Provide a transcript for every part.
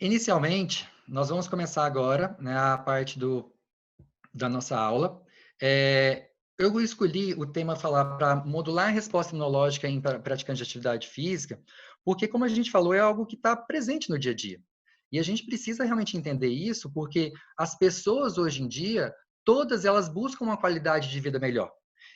Inicialmente, nós vamos começar agora, né, a parte da nossa aula. Eu escolhi o tema falar para modular a resposta imunológica em praticantes de atividade física, porque, como a gente falou, é algo que está presente no dia a dia. E a gente precisa realmente entender isso, porque as pessoas hoje em dia, todas elas buscam uma qualidade de vida melhor.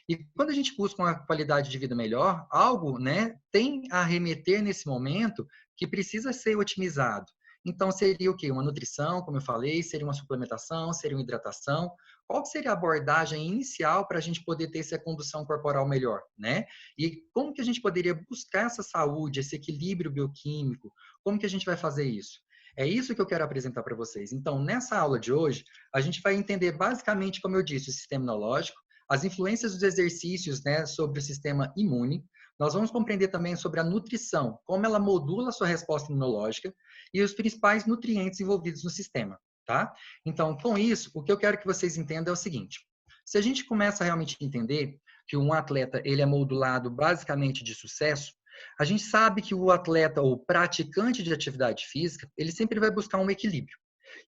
E quando a gente busca uma qualidade de vida melhor, algo, né, tem a remeter nesse momento que precisa ser otimizado. Então, seria o quê? Uma nutrição, como eu falei, seria uma suplementação, seria uma hidratação. Qual seria a abordagem inicial para a gente poder ter essa condução corporal melhor, né? E como que a gente poderia buscar essa saúde, esse equilíbrio bioquímico? Como que a gente vai fazer isso? É isso que eu quero apresentar para vocês. Então, nessa aula de hoje, a gente vai entender basicamente, como eu disse, o sistema imunológico, as influências dos exercícios, né, sobre o sistema imune. Nós vamos compreender também sobre a nutrição, como ela modula a sua resposta imunológica e os principais nutrientes envolvidos no sistema, tá? Então, com isso, o que eu quero que vocês entendam é o seguinte: se a gente começa a realmente entender que um atleta ele é modulado basicamente de sucesso, a gente sabe que o atleta ou praticante de atividade física, ele sempre vai buscar um equilíbrio.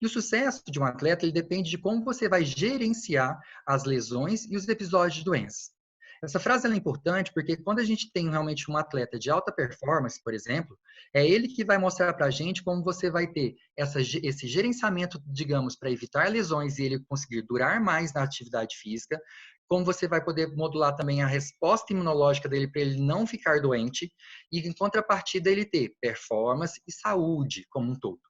E o sucesso de um atleta, ele depende de como você vai gerenciar as lesões e os episódios de doenças. Essa frase é importante porque quando a gente tem realmente um atleta de alta performance, por exemplo, é ele que vai mostrar para a gente como você vai ter esse gerenciamento, digamos, para evitar lesões e ele conseguir durar mais na atividade física, como você vai poder modular também a resposta imunológica dele para ele não ficar doente e, em contrapartida, ele ter performance e saúde como um todo.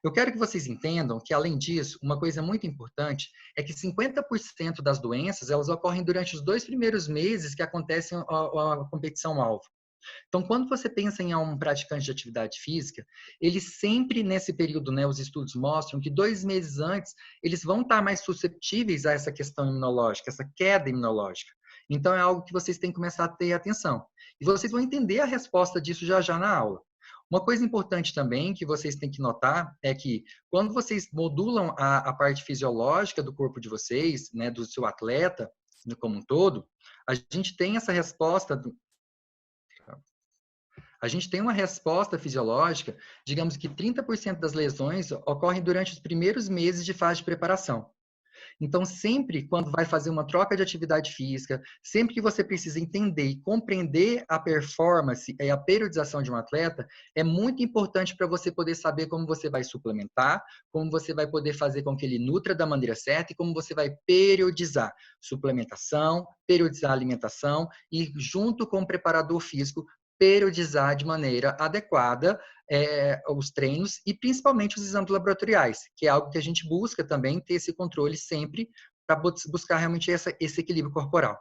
Eu quero que vocês entendam que, além disso, uma coisa muito importante é que 50% das doenças elas ocorrem durante os 2 primeiros meses que acontece a competição-alvo. Então, quando você pensa em um praticante de atividade física, ele sempre nesse período, né, os estudos mostram que 2 meses antes, eles vão estar mais susceptíveis a essa questão imunológica, essa queda imunológica. Então, é algo que vocês têm que começar a ter atenção. E vocês vão entender a resposta disso já já na aula. Uma coisa importante também que vocês têm que notar é que quando vocês modulam a parte fisiológica do corpo de vocês, né, do seu atleta, como um todo, a gente tem essa resposta a gente tem uma resposta fisiológica, digamos que 30% das lesões ocorrem durante os primeiros meses de fase de preparação. Então, sempre quando vai fazer uma troca de atividade física, sempre que você precisa entender e compreender a performance e a periodização de um atleta, é muito importante para você poder saber como você vai suplementar, como você vai poder fazer com que ele nutra da maneira certa e como você vai periodizar suplementação, periodizar alimentação e, junto com o preparador físico, periodizar de maneira adequada os treinos e principalmente os exames laboratoriais, que é algo que a gente busca também ter esse controle sempre para buscar realmente esse equilíbrio corporal.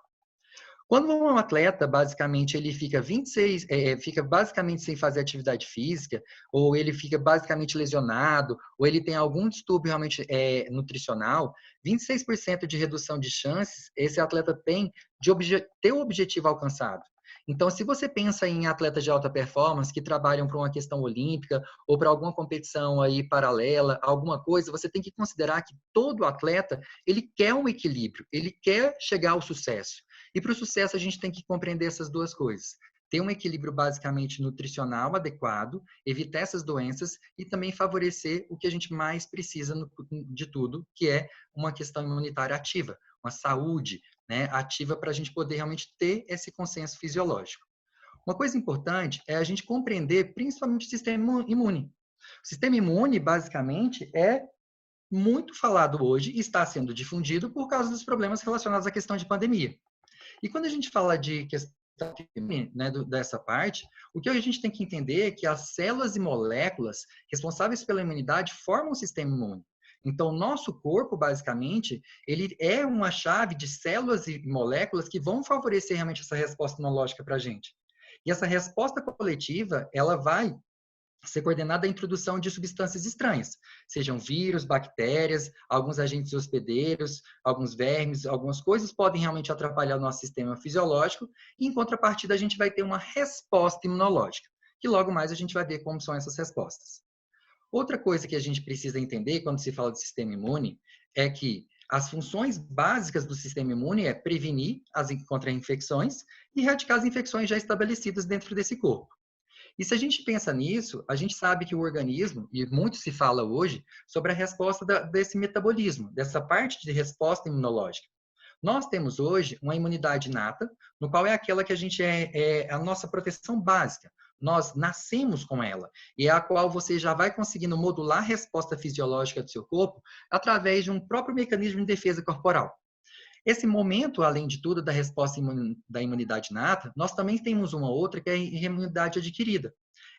Quando um atleta, basicamente, ele fica 26, fica basicamente sem fazer atividade física, ou ele fica basicamente lesionado, ou ele tem algum distúrbio realmente nutricional, 26% de redução de chances esse atleta tem de ter o objetivo alcançado. Então, se você pensa em atletas de alta performance que trabalham para uma questão olímpica ou para alguma competição aí paralela, alguma coisa, você tem que considerar que todo atleta, ele quer um equilíbrio, ele quer chegar ao sucesso. E para o sucesso, a gente tem que compreender essas duas coisas. Ter um equilíbrio basicamente nutricional adequado, evitar essas doenças e também favorecer o que a gente mais precisa de tudo, que é uma questão imunitária ativa, uma saúde, né, ativa para a gente poder realmente ter esse consenso fisiológico. Uma coisa importante é a gente compreender principalmente o sistema imune. O sistema imune, basicamente, é muito falado hoje e está sendo difundido por causa dos problemas relacionados à questão de pandemia. E quando a gente fala de questão, né, dessa parte, o que a gente tem que entender é que as células e moléculas responsáveis pela imunidade formam o sistema imune. Então, o nosso corpo, basicamente, ele é uma chave de células e moléculas que vão favorecer realmente essa resposta imunológica para a gente. E essa resposta coletiva, ela vai ser coordenada a introdução de substâncias estranhas, sejam vírus, bactérias, alguns agentes hospedeiros, alguns vermes, algumas coisas podem realmente atrapalhar o nosso sistema fisiológico e, em contrapartida, a gente vai ter uma resposta imunológica, que logo mais a gente vai ver como são essas respostas. Outra coisa que a gente precisa entender quando se fala de sistema imune é que as funções básicas do sistema imune é prevenir as contra-infecções e erradicar as infecções já estabelecidas dentro desse corpo. E se a gente pensa nisso, a gente sabe que o organismo, e muito se fala hoje, sobre a resposta desse metabolismo, dessa parte de resposta imunológica. Nós temos hoje uma imunidade inata, no qual é aquela que a gente é a nossa proteção básica. Nós nascemos com ela, e é a qual você já vai conseguindo modular a resposta fisiológica do seu corpo através de um próprio mecanismo de defesa corporal. Esse momento, além de tudo, da resposta da imunidade inata, nós também temos uma outra que é a imunidade adquirida.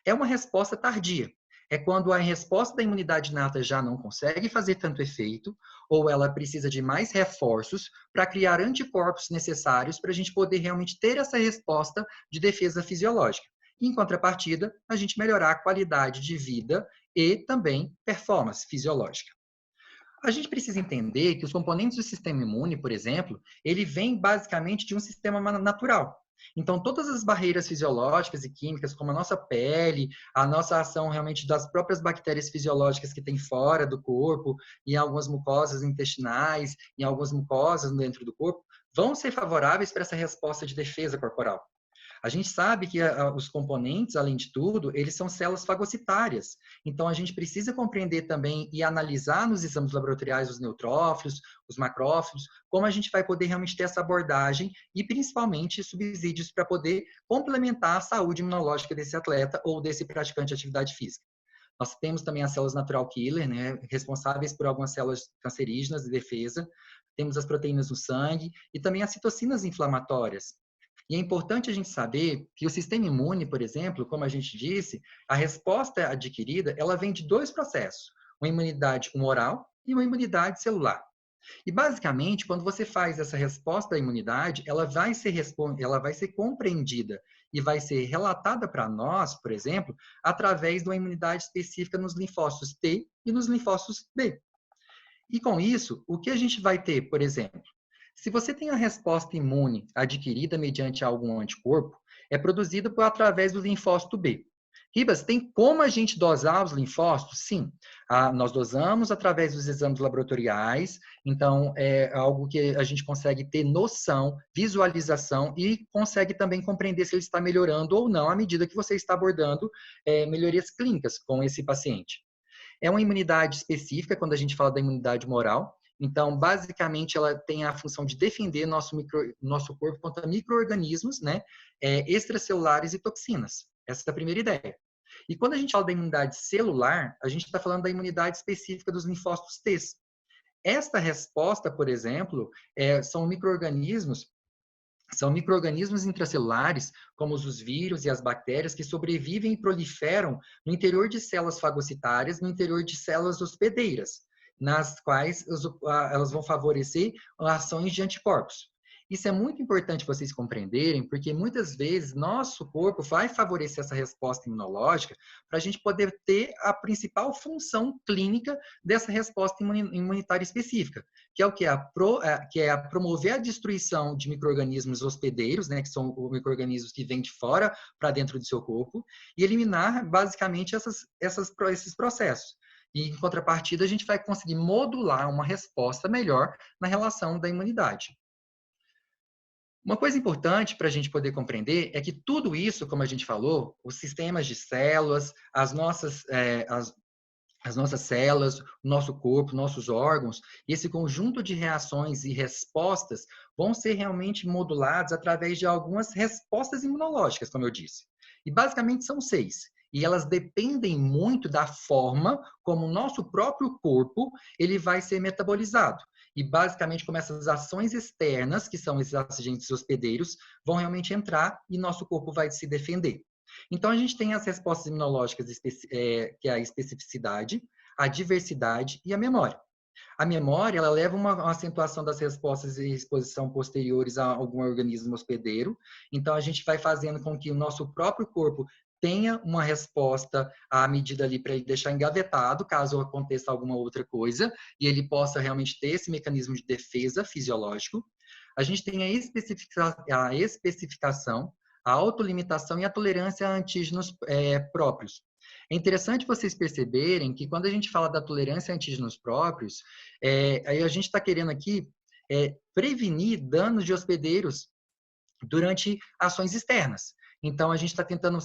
É uma resposta tardia. É quando a resposta da imunidade inata já não consegue fazer tanto efeito, ou ela precisa de mais reforços para criar anticorpos necessários para a gente poder realmente ter essa resposta de defesa fisiológica. Em contrapartida, a gente melhorar a qualidade de vida e também performance fisiológica. A gente precisa entender que os componentes do sistema imune, por exemplo, ele vem basicamente de um sistema natural. Então, todas as barreiras fisiológicas e químicas, como a nossa pele, a nossa ação realmente das próprias bactérias fisiológicas que tem fora do corpo, em algumas mucosas intestinais, em algumas mucosas dentro do corpo, vão ser favoráveis para essa resposta de defesa corporal. A gente sabe que os componentes, além de tudo, eles são células fagocitárias. Então, a gente precisa compreender também e analisar nos exames laboratoriais os neutrófilos, os macrófilos, como a gente vai poder realmente ter essa abordagem e, principalmente, subsídios para poder complementar a saúde imunológica desse atleta ou desse praticante de atividade física. Nós temos também as células natural killer, né, responsáveis por algumas células cancerígenas de defesa. Temos as proteínas do sangue e também as citocinas inflamatórias. E é importante a gente saber que o sistema imune, por exemplo, como a gente disse, a resposta adquirida, ela vem de dois processos, uma imunidade humoral e uma imunidade celular. E basicamente, quando você faz essa resposta à imunidade, ela vai ser compreendida e vai ser relatada para nós, por exemplo, através de uma imunidade específica nos linfócitos T e nos linfócitos B. E com isso, o que a gente vai ter, por exemplo? Se você tem a resposta imune adquirida mediante algum anticorpo, é produzida através do linfócito B. Ribas, tem como a gente dosar os linfócitos? Sim, nós dosamos através dos exames laboratoriais, então é algo que a gente consegue ter noção, visualização e consegue também compreender se ele está melhorando ou não à medida que você está abordando melhorias clínicas com esse paciente. É uma imunidade específica, quando a gente fala da imunidade moral. Então, basicamente, ela tem a função de defender nosso corpo contra micro-organismos, né, extracelulares e toxinas. Essa é a primeira ideia. E quando a gente fala da imunidade celular, a gente está falando da imunidade específica dos linfócitos T. Esta resposta, por exemplo, são micro-organismos intracelulares, como os vírus e as bactérias, que sobrevivem e proliferam no interior de células fagocitárias, no interior de células hospedeiras, nas quais elas vão favorecer ações de anticorpos. Isso é muito importante vocês compreenderem, porque muitas vezes nosso corpo vai favorecer essa resposta imunológica para a gente poder ter a principal função clínica dessa resposta imunitária específica, que é o que? Que é promover a destruição de micro-organismos hospedeiros, né, que são os micro-organismos que vêm de fora para dentro do seu corpo, e eliminar basicamente esses processos. E, em contrapartida, a gente vai conseguir modular uma resposta melhor na relação da imunidade. Uma coisa importante para a gente poder compreender é que tudo isso, como a gente falou, os sistemas de células, as nossas células, o nosso corpo, nossos órgãos, esse conjunto de reações e respostas vão ser realmente modulados através de algumas respostas imunológicas, como eu disse. E basicamente são 6. E elas dependem muito da forma como o nosso próprio corpo ele vai ser metabolizado. E basicamente como essas ações externas, que são esses agentes hospedeiros, vão realmente entrar e nosso corpo vai se defender. Então, a gente tem as respostas imunológicas, que é a especificidade, a diversidade e a memória. A memória, ela leva uma acentuação das respostas em exposição posteriores a algum organismo hospedeiro. Então, a gente vai fazendo com que o nosso próprio corpo tenha uma resposta à medida ali para ele deixar engavetado, caso aconteça alguma outra coisa, e ele possa realmente ter esse mecanismo de defesa fisiológico. A gente tem a especificação, a autolimitação e a tolerância a antígenos próprios. É interessante vocês perceberem que quando a gente fala da tolerância a antígenos próprios, aí a gente está querendo aqui prevenir danos de hospedeiros durante ações externas. Então, a gente está tentando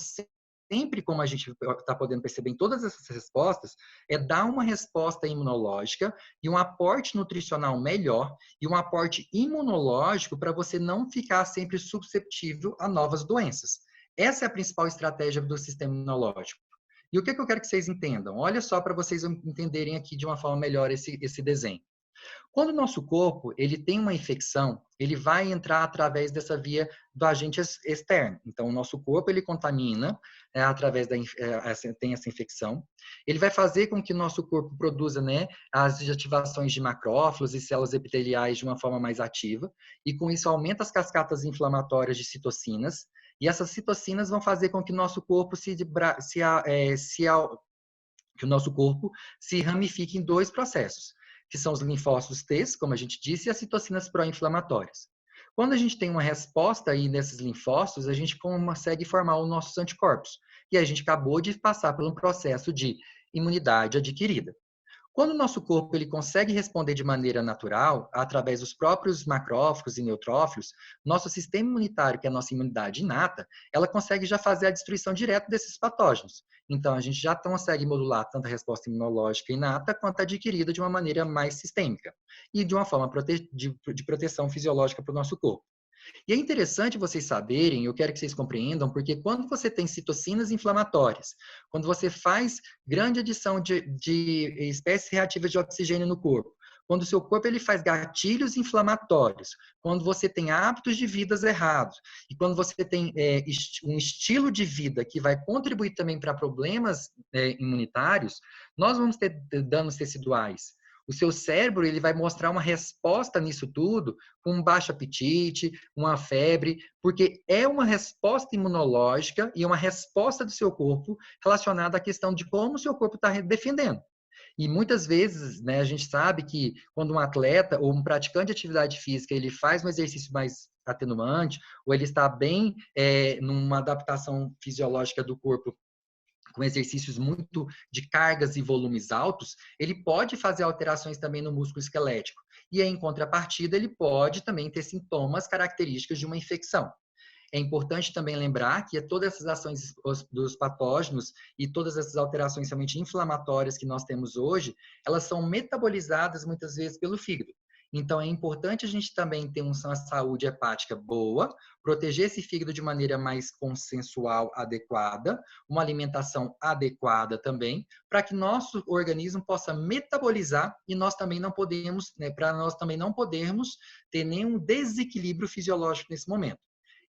sempre, como a gente está podendo perceber em todas essas respostas, é dar uma resposta imunológica e um aporte nutricional melhor e um aporte imunológico para você não ficar sempre susceptível a novas doenças. Essa é a principal estratégia do sistema imunológico. E o que eu quero que vocês entendam? Olha só para vocês entenderem aqui de uma forma melhor esse desenho. Quando o nosso corpo ele tem uma infecção, ele vai entrar através dessa via do agente externo. Então, o nosso corpo ele contamina através tem essa infecção. Ele vai fazer com que o nosso corpo produza, né, as ativações de macrófagos e células epiteliais de uma forma mais ativa, e com isso aumenta as cascatas inflamatórias de citocinas. E essas citocinas vão fazer com que o nosso corpo que o nosso corpo se ramifique em dois processos, que são os linfócitos T, como a gente disse, e as citocinas pró-inflamatórias. Quando a gente tem uma resposta aí nesses linfócitos, a gente consegue formar os nossos anticorpos. E a gente acabou de passar por um processo de imunidade adquirida. Quando o nosso corpo ele consegue responder de maneira natural, através dos próprios macrófagos e neutrófilos, nosso sistema imunitário, que é a nossa imunidade inata, ela consegue já fazer a destruição direta desses patógenos. Então, a gente já consegue modular tanto a resposta imunológica inata quanto a adquirida de uma maneira mais sistêmica e de uma forma de proteção fisiológica para o nosso corpo. E é interessante vocês saberem, eu quero que vocês compreendam, porque quando você tem citocinas inflamatórias, quando você faz grande adição de espécies reativas de oxigênio no corpo, quando o seu corpo ele faz gatilhos inflamatórios, quando você tem hábitos de vidas errados, e quando você tem um estilo de vida que vai contribuir também para problemas imunitários, nós vamos ter danos teciduais. O seu cérebro ele vai mostrar uma resposta nisso tudo com um baixo apetite, uma febre, porque é uma resposta imunológica e uma resposta do seu corpo relacionada à questão de como o seu corpo está defendendo. E muitas vezes, né, a gente sabe que quando um atleta ou um praticante de atividade física ele faz um exercício mais atenuante, ou ele está bem numa adaptação fisiológica do corpo com exercícios muito de cargas e volumes altos, ele pode fazer alterações também no músculo esquelético. E em contrapartida, ele pode também ter sintomas característicos de uma infecção. É importante também lembrar que todas essas ações dos patógenos e todas essas alterações realmente inflamatórias que nós temos hoje, elas são metabolizadas muitas vezes pelo fígado. Então, é importante a gente também ter uma saúde hepática boa, proteger esse fígado de maneira mais consensual, adequada, uma alimentação adequada também, para que nosso organismo possa metabolizar e nós também não podemos, né, para nós também não podermos ter nenhum desequilíbrio fisiológico nesse momento.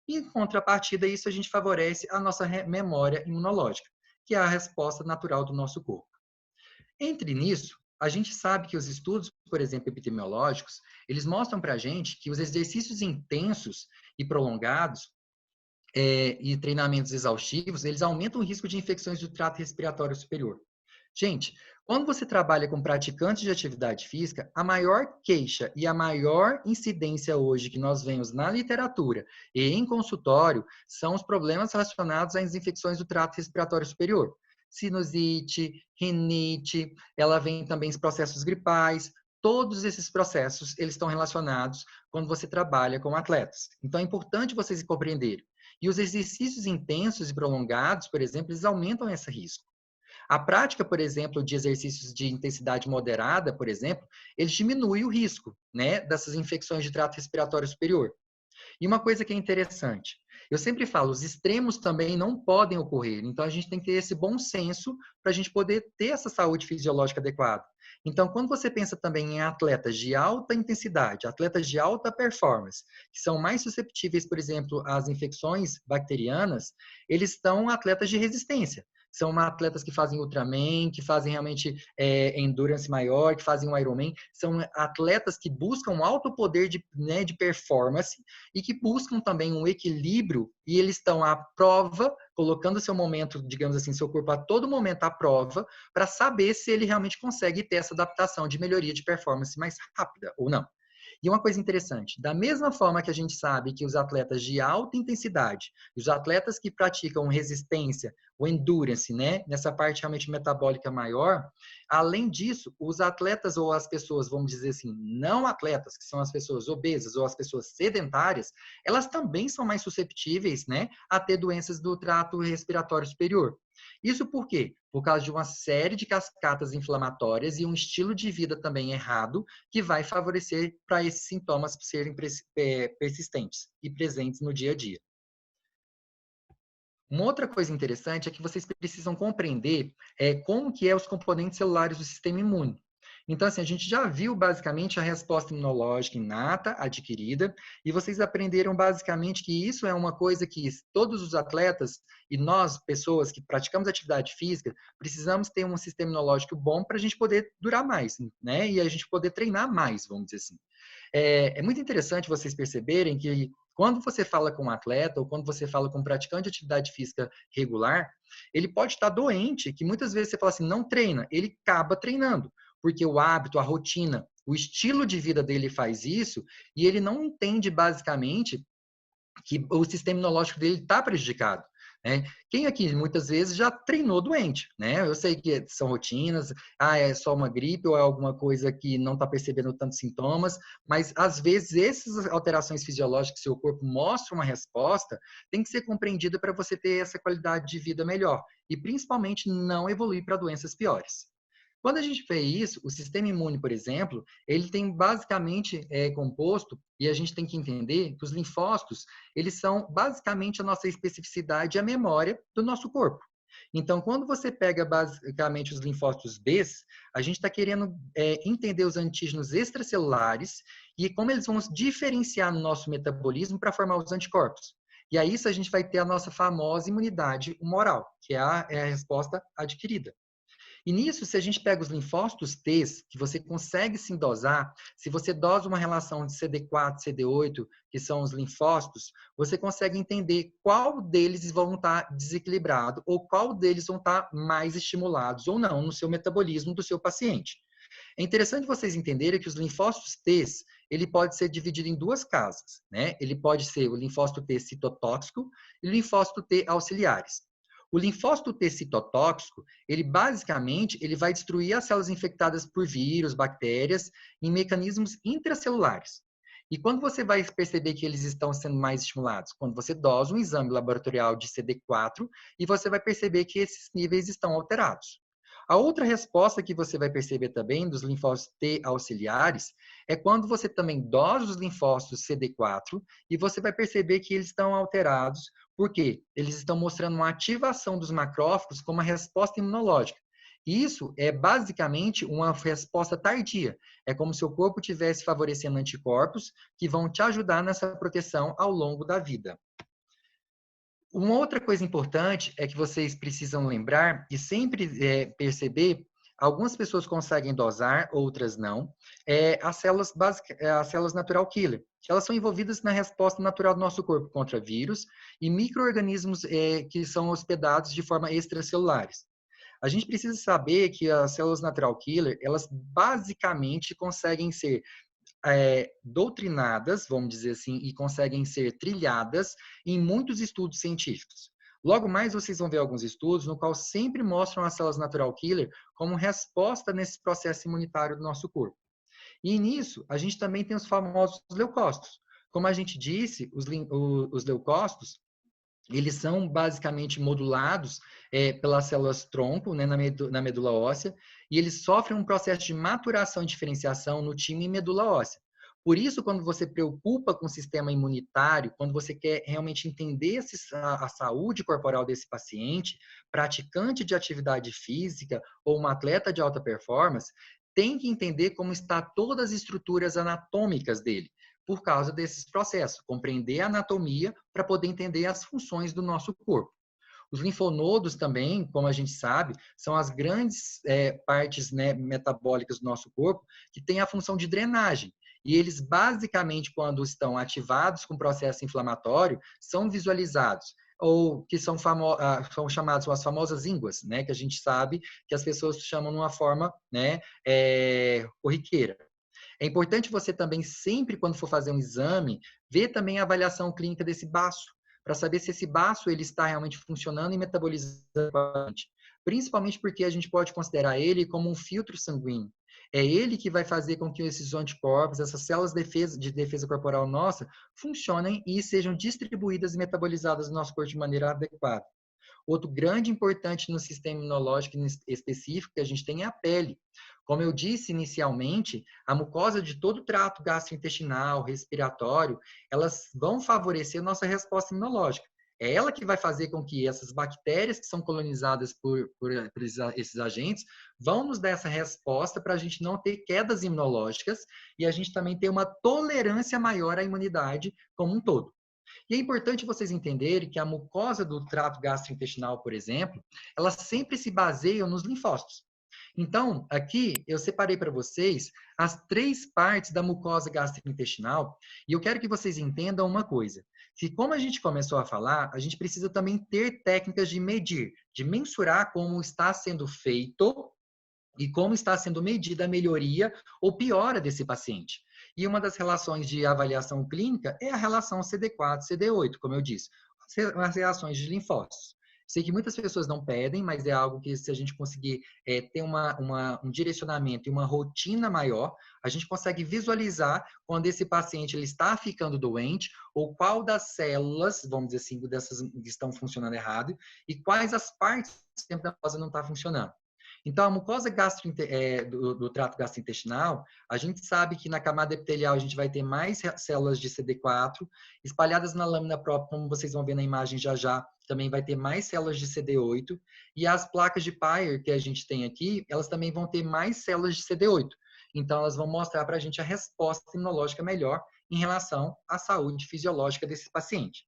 E, em contrapartida, isso a gente favorece a nossa memória imunológica, que é a resposta natural do nosso corpo. Entre nisso, a gente sabe que os estudos, por exemplo, epidemiológicos, eles mostram para a gente que os exercícios intensos e prolongados e treinamentos exaustivos, eles aumentam o risco de infecções do trato respiratório superior. Gente, quando você trabalha com praticantes de atividade física, a maior queixa e a maior incidência hoje que nós vemos na literatura e em consultório são os problemas relacionados às infecções do trato respiratório superior. Sinusite, rinite, ela vem também os processos gripais, todos esses processos, eles estão relacionados quando você trabalha com atletas. Então, é importante vocês compreenderem. E os exercícios intensos e prolongados, por exemplo, eles aumentam esse risco. A prática, por exemplo, de exercícios de intensidade moderada, por exemplo, ele diminui o risco, né, dessas infecções de trato respiratório superior. E uma coisa que é interessante, eu sempre falo, os extremos também não podem ocorrer, então a gente tem que ter esse bom senso para a gente poder ter essa saúde fisiológica adequada. Então, quando você pensa também em atletas de alta intensidade, atletas de alta performance, que são mais susceptíveis, por exemplo, às infecções bacterianas, eles são atletas de resistência. São atletas que fazem Ultraman, que fazem realmente endurance maior, que fazem um Ironman. São atletas que buscam um alto poder de performance e que buscam também um equilíbrio e eles estão à prova, colocando seu momento, digamos assim, seu corpo a todo momento à prova, para saber se ele realmente consegue ter essa adaptação de melhoria de performance mais rápida ou não. E uma coisa interessante, da mesma forma que a gente sabe que os atletas de alta intensidade, os atletas que praticam resistência, o endurance, né, nessa parte realmente metabólica maior, além disso, os atletas ou as pessoas, vamos dizer assim, não atletas, que são as pessoas obesas ou as pessoas sedentárias, elas também são mais susceptíveis, né, a ter doenças do trato respiratório superior. Isso por quê? Por causa de uma série de cascatas inflamatórias e um estilo de vida também errado que vai favorecer para esses sintomas serem persistentes e presentes no dia a dia. Uma outra coisa interessante é que vocês precisam compreender como que é os componentes celulares do sistema imune. Então, assim, a gente já viu basicamente a resposta imunológica inata, adquirida, e vocês aprenderam basicamente que isso é uma coisa que todos os atletas e nós, pessoas que praticamos atividade física, precisamos ter um sistema imunológico bom para a gente poder durar mais, né? E a gente poder treinar mais, vamos dizer assim. É muito interessante vocês perceberem que quando você fala com um atleta ou quando você fala com um praticante de atividade física regular, ele pode estar doente, que muitas vezes você fala assim, não treina, ele acaba treinando, porque o hábito, a rotina, o estilo de vida dele faz isso e ele não entende basicamente que o sistema imunológico dele está prejudicado. Né? Quem aqui muitas vezes já treinou doente, né? Eu sei que são rotinas, é só uma gripe ou é alguma coisa que não está percebendo tantos sintomas, mas às vezes essas alterações fisiológicas que seu corpo mostra uma resposta tem que ser compreendida para você ter essa qualidade de vida melhor e principalmente não evoluir para doenças piores. Quando a gente vê isso, o sistema imune, por exemplo, ele tem basicamente composto, e a gente tem que entender que os linfócitos, eles são basicamente a nossa especificidade e a memória do nosso corpo. Então, quando você pega basicamente os linfócitos B, a gente está querendo entender os antígenos extracelulares e como eles vão se diferenciar no nosso metabolismo para formar os anticorpos. E aí, isso a gente vai ter a nossa famosa imunidade humoral, que é a resposta adquirida. E nisso, se a gente pega os linfócitos T, que você consegue sim dosar, se você dosa uma relação de CD4, CD8, que são os linfócitos, você consegue entender qual deles vão estar desequilibrado ou qual deles vão estar mais estimulados ou não no seu metabolismo do seu paciente. É interessante vocês entenderem que os linfócitos T, ele pode ser dividido em duas casas, né? Ele pode ser o linfócito T citotóxico e o linfócito T auxiliares. O linfócito T citotóxico, ele basicamente ele vai destruir as células infectadas por vírus, bactérias, em mecanismos intracelulares. E quando você vai perceber que eles estão sendo mais estimulados? Quando você dosa um exame laboratorial de CD4 e você vai perceber que esses níveis estão alterados. A outra resposta que você vai perceber também dos linfócitos T auxiliares é quando você também dosa os linfócitos CD4 e você vai perceber que eles estão alterados porque eles estão mostrando uma ativação dos macrófagos como uma resposta imunológica. Isso é basicamente uma resposta tardia. É como se o corpo estivesse favorecendo anticorpos que vão te ajudar nessa proteção ao longo da vida. Uma outra coisa importante é que vocês precisam lembrar e sempre perceber, algumas pessoas conseguem dosar, outras não, as células básicas, as células natural killer, que elas são envolvidas na resposta natural do nosso corpo contra vírus e micro-organismos que são hospedados de forma extracelulares. A gente precisa saber que as células natural killer, elas basicamente conseguem ser doutrinadas, vamos dizer assim, e conseguem ser trilhadas em muitos estudos científicos. Logo mais, vocês vão ver alguns estudos no qual sempre mostram as células natural killer como resposta nesse processo imunitário do nosso corpo. E nisso, a gente também tem os famosos leucócitos. Como a gente disse, os leucócitos, eles são basicamente modulados pelas células tronco, né, na medula óssea, e eles sofrem um processo de maturação e diferenciação no time medula óssea. Por isso, quando você preocupa com o sistema imunitário, quando você quer realmente entender a saúde corporal desse paciente, praticante de atividade física ou um atleta de alta performance, tem que entender como estão todas as estruturas anatômicas dele por causa desses processos, compreender a anatomia para poder entender as funções do nosso corpo. Os linfonodos também, como a gente sabe, são as grandes partes, né, metabólicas do nosso corpo que têm a função de drenagem. E eles, basicamente, quando estão ativados com processo inflamatório, são visualizados ou que são chamados as famosas ínguas, né, que a gente sabe que as pessoas chamam de uma forma, né, corriqueira. É importante você também, sempre quando for fazer um exame, ver também a avaliação clínica desse baço, para saber se esse baço ele está realmente funcionando e metabolizando corretamente. Principalmente porque a gente pode considerar ele como um filtro sanguíneo. É ele que vai fazer com que esses anticorpos, essas células de defesa corporal nossa, funcionem e sejam distribuídas e metabolizadas no nosso corpo de maneira adequada. Outro grande importante no sistema imunológico específico que a gente tem é a pele. Como eu disse inicialmente, a mucosa de todo o trato gastrointestinal, respiratório, elas vão favorecer nossa resposta imunológica. É ela que vai fazer com que essas bactérias que são colonizadas por esses agentes vão nos dar essa resposta para a gente não ter quedas imunológicas e a gente também ter uma tolerância maior à imunidade como um todo. E é importante vocês entenderem que a mucosa do trato gastrointestinal, por exemplo, elas sempre se baseiam nos linfócitos. Então, aqui eu separei para vocês as 3 partes da mucosa gastrointestinal e eu quero que vocês entendam uma coisa. Que como a gente começou a falar, a gente precisa também ter técnicas de medir, de mensurar como está sendo feito e como está sendo medida a melhoria ou piora desse paciente. E uma das relações de avaliação clínica é a relação CD4-CD8, como eu disse, as reações de linfócitos. Sei que muitas pessoas não pedem, mas é algo que se a gente conseguir ter um direcionamento e uma rotina maior, a gente consegue visualizar quando esse paciente ele está ficando doente ou qual das células, vamos dizer assim, dessas que estão funcionando errado e quais as partes da mucosa não está funcionando. Então, a mucosa do trato gastrointestinal, a gente sabe que na camada epitelial a gente vai ter mais células de CD4, espalhadas na lâmina própria, como vocês vão ver na imagem já já, também vai ter mais células de CD8, e as placas de Peyer que a gente tem aqui, elas também vão ter mais células de CD8. Então, elas vão mostrar para a gente a resposta imunológica melhor em relação à saúde fisiológica desse paciente.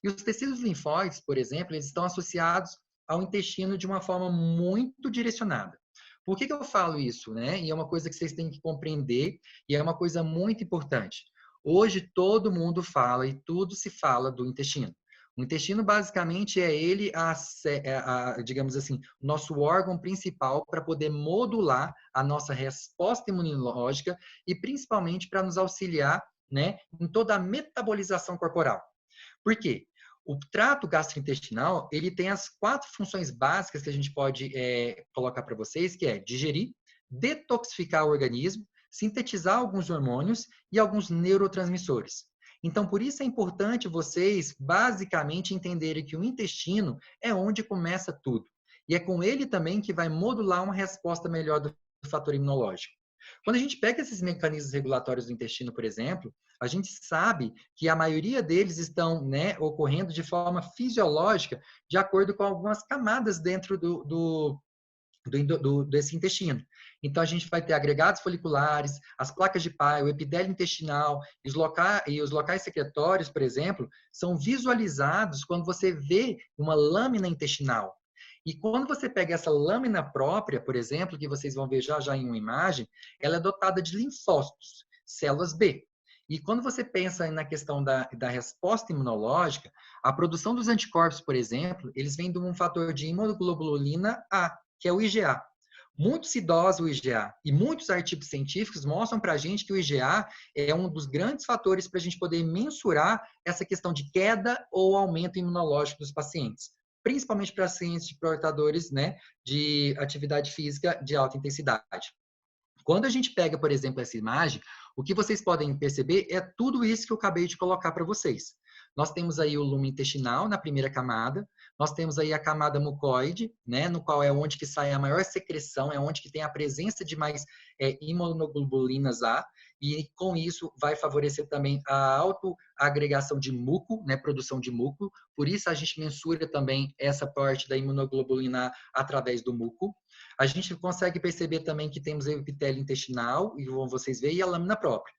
E os tecidos linfóides, por exemplo, eles estão associados ao intestino de uma forma muito direcionada. Por que eu falo isso, né? E é uma coisa que vocês têm que compreender e é uma coisa muito importante. Hoje todo mundo fala e tudo se fala do intestino. O intestino basicamente é ele, digamos assim, nosso órgão principal para poder modular a nossa resposta imunológica e principalmente para nos auxiliar, né, em toda a metabolização corporal. Por quê? O trato gastrointestinal, ele tem as 4 funções básicas que a gente pode colocar para vocês, que é digerir, detoxificar o organismo, sintetizar alguns hormônios e alguns neurotransmissores. Então, por isso é importante vocês, basicamente, entenderem que o intestino é onde começa tudo. E é com ele também que vai modular uma resposta melhor do fator imunológico. Quando a gente pega esses mecanismos regulatórios do intestino, por exemplo, a gente sabe que a maioria deles estão, né, ocorrendo de forma fisiológica, de acordo com algumas camadas dentro desse intestino. Então, a gente vai ter agregados foliculares, as placas de Peyer, o epitélio intestinal e os locais secretórios, por exemplo, são visualizados quando você vê uma lâmina intestinal. E quando você pega essa lâmina própria, por exemplo, que vocês vão ver já em uma imagem, ela é dotada de linfócitos, células B. E quando você pensa na questão da resposta imunológica, a produção dos anticorpos, por exemplo, eles vêm de um fator de imunoglobulina A, que é o IgA. Muito se idosa o IgA e muitos artigos científicos mostram para a gente que o IgA é um dos grandes fatores para a gente poder mensurar essa questão de queda ou aumento imunológico dos pacientes, principalmente para pacientes portadores, né, de atividade física de alta intensidade. Quando a gente pega, por exemplo, essa imagem, o que vocês podem perceber é tudo isso que eu acabei de colocar para vocês. Nós temos aí o lume intestinal na primeira camada, nós temos aí a camada mucoide, né, no qual é onde que sai a maior secreção, é onde que tem a presença de mais imunoglobulinas A, e com isso vai favorecer também a autoagregação de muco, né, produção de muco, por isso a gente mensura também essa parte da imunoglobulina A através do muco. A gente consegue perceber também que temos o epitélio intestinal, e vão vocês verem, e a lâmina própria.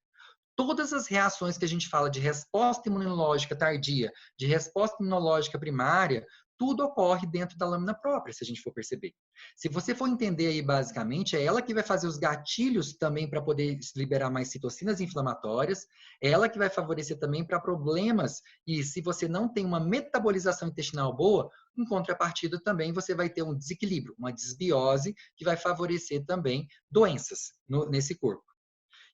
Todas as reações que a gente fala de resposta imunológica tardia, de resposta imunológica primária, tudo ocorre dentro da lâmina própria, se a gente for perceber. Se você for entender aí, basicamente, é ela que vai fazer os gatilhos também para poder liberar mais citocinas inflamatórias, é ela que vai favorecer também para problemas, e se você não tem uma metabolização intestinal boa, em contrapartida também você vai ter um desequilíbrio, uma desbiose, que vai favorecer também doenças nesse corpo.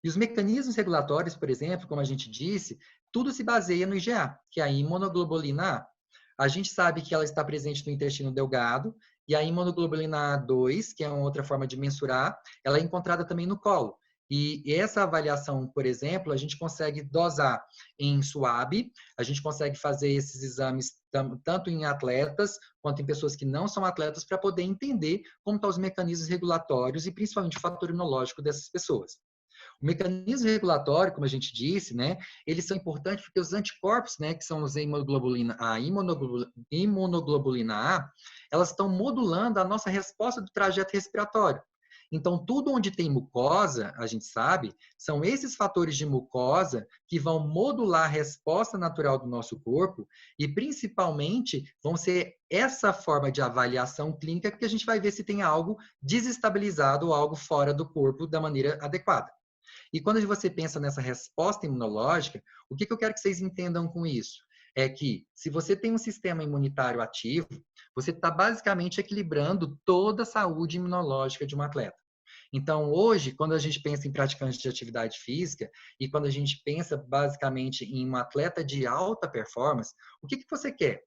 E os mecanismos regulatórios, por exemplo, como a gente disse, tudo se baseia no IgA, que é a imunoglobulina A. A gente sabe que ela está presente no intestino delgado, e a imunoglobulina A2, que é uma outra forma de mensurar, ela é encontrada também no colo. E essa avaliação, por exemplo, a gente consegue dosar em SWAB, a gente consegue fazer esses exames tanto em atletas quanto em pessoas que não são atletas para poder entender como estão os mecanismos regulatórios e principalmente o fator imunológico dessas pessoas. O mecanismo regulatório, como a gente disse, né, eles são importantes porque os anticorpos, né, que são os imunoglobulina A, elas estão modulando a nossa resposta do trajeto respiratório. Então, tudo onde tem mucosa, a gente sabe, são esses fatores de mucosa que vão modular a resposta natural do nosso corpo e, principalmente, vão ser essa forma de avaliação clínica que a gente vai ver se tem algo desestabilizado ou algo fora do corpo da maneira adequada. E quando você pensa nessa resposta imunológica, o que eu quero que vocês entendam com isso? É que, se você tem um sistema imunitário ativo, você está basicamente equilibrando toda a saúde imunológica de um atleta. Então, hoje, quando a gente pensa em praticantes de atividade física e quando a gente pensa basicamente em um atleta de alta performance, o que você quer?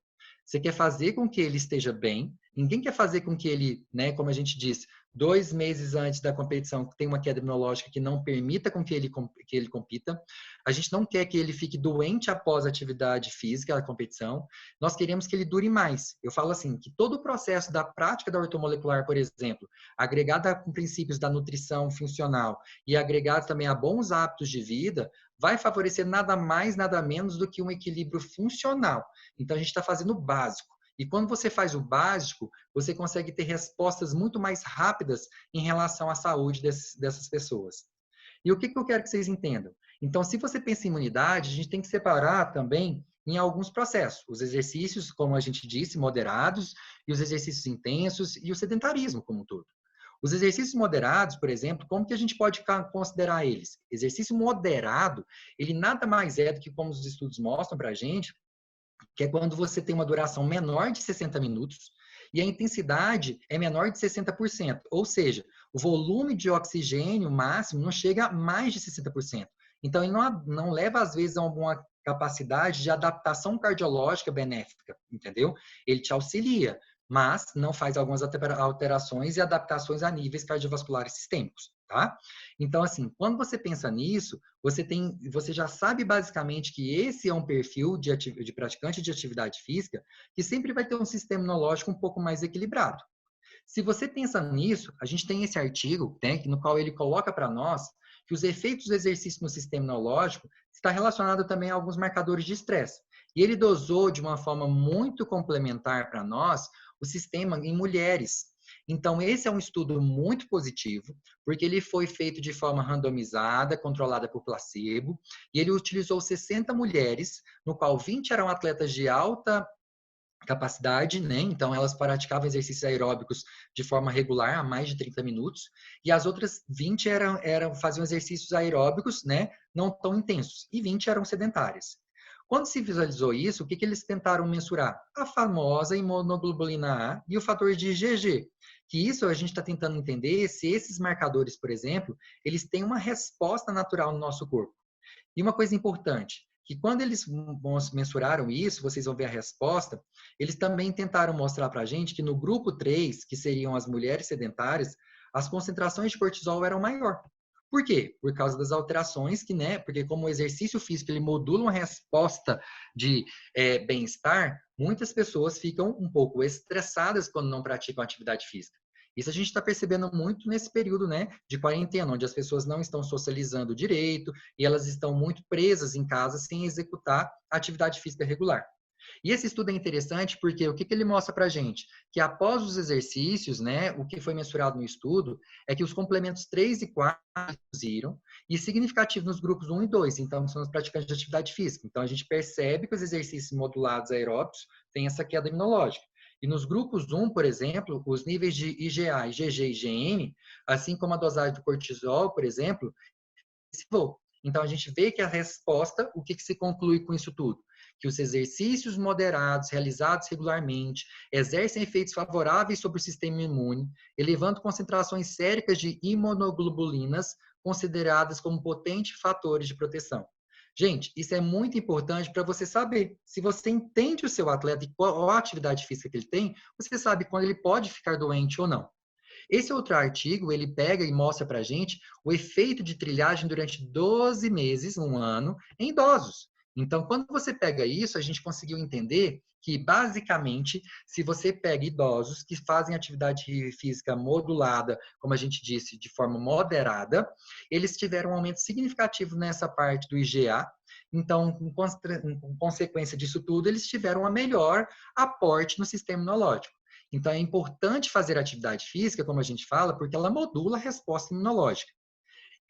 Você quer fazer com que ele esteja bem. Ninguém quer fazer com que ele, né, como a gente disse, 2 meses antes da competição, tem uma queda imunológica que não permita com que ele compita. A gente não quer que ele fique doente após a atividade física, a competição. Nós queremos que ele dure mais. Eu falo assim, que todo o processo da prática da ortomolecular, por exemplo, agregada com princípios da nutrição funcional e agregado também a bons hábitos de vida, vai favorecer nada mais, nada menos do que um equilíbrio funcional. Então, a gente está fazendo o básico. E quando você faz o básico, você consegue ter respostas muito mais rápidas em relação à saúde dessas pessoas. E o que eu quero que vocês entendam? Então, se você pensa em imunidade, a gente tem que separar também em alguns processos. Os exercícios, como a gente disse, moderados, e os exercícios intensos, e o sedentarismo como um todo. Os exercícios moderados, por exemplo, como que a gente pode considerar eles? Exercício moderado, ele nada mais é do que, como os estudos mostram para a gente, que é quando você tem uma duração menor de 60 minutos e a intensidade é menor de 60%. Ou seja, o volume de oxigênio máximo não chega a mais de 60%. Então, ele não leva, às vezes, a uma capacidade de adaptação cardiológica benéfica, entendeu? Ele te auxilia, mas não faz algumas alterações e adaptações a níveis cardiovasculares sistêmicos, tá? Então, assim, quando você pensa nisso, você já sabe basicamente que esse é um perfil de praticante de atividade física que sempre vai ter um sistema imunológico um pouco mais equilibrado. Se você pensa nisso, a gente tem esse artigo, né, no qual ele coloca para nós que os efeitos do exercício no sistema imunológico está relacionado também a alguns marcadores de estresse. E ele dosou de uma forma muito complementar para nós o sistema em mulheres. Então, esse é um estudo muito positivo, porque ele foi feito de forma randomizada, controlada por placebo, e ele utilizou 60 mulheres, no qual 20 eram atletas de alta capacidade, né? Então, elas praticavam exercícios aeróbicos de forma regular, a mais de 30 minutos, e as outras 20 faziam exercícios aeróbicos, né? Não tão intensos, e 20 eram sedentárias. Quando se visualizou isso, o que eles tentaram mensurar? A famosa imunoglobulina A e o fator de IgG. Que isso a gente está tentando entender se esses marcadores, por exemplo, eles têm uma resposta natural no nosso corpo. E uma coisa importante, que quando eles mensuraram isso, vocês vão ver a resposta, eles também tentaram mostrar para a gente que no grupo 3, que seriam as mulheres sedentárias, as concentrações de cortisol eram maior. Por quê? Por causa das alterações que, né? Porque como o exercício físico ele modula uma resposta de bem-estar, muitas pessoas ficam um pouco estressadas quando não praticam atividade física. Isso a gente está percebendo muito nesse período, né, de quarentena, onde as pessoas não estão socializando direito e elas estão muito presas em casa sem executar a atividade física regular. E esse estudo é interessante porque o que ele mostra para a gente? Que após os exercícios, né, o que foi mensurado no estudo é que os complementos 3 e 4 reduziram e significativo nos grupos 1 e 2, então são os praticantes de atividade física. Então a gente percebe que os exercícios modulados aeróbicos têm essa queda imunológica. E nos grupos 1, por exemplo, os níveis de IgA, IgG e IgM, assim como a dosagem do cortisol, por exemplo, então a gente vê que a resposta, o que se conclui com isso tudo? Que os exercícios moderados, realizados regularmente, exercem efeitos favoráveis sobre o sistema imune, elevando concentrações séricas de imunoglobulinas, consideradas como potentes fatores de proteção. Gente, isso é muito importante para você saber. Se você entende o seu atleta e qual a atividade física que ele tem, você sabe quando ele pode ficar doente ou não. Esse outro artigo, ele pega e mostra para a gente o efeito de trilhagem durante 12 meses, um ano, em idosos. Então, quando você pega isso, a gente conseguiu entender que, basicamente, se você pega idosos que fazem atividade física modulada, como a gente disse, de forma moderada, eles tiveram um aumento significativo nessa parte do IgA. Então, em consequência disso tudo, eles tiveram um melhor aporte no sistema imunológico. Então, é importante fazer atividade física, como a gente fala, porque ela modula a resposta imunológica.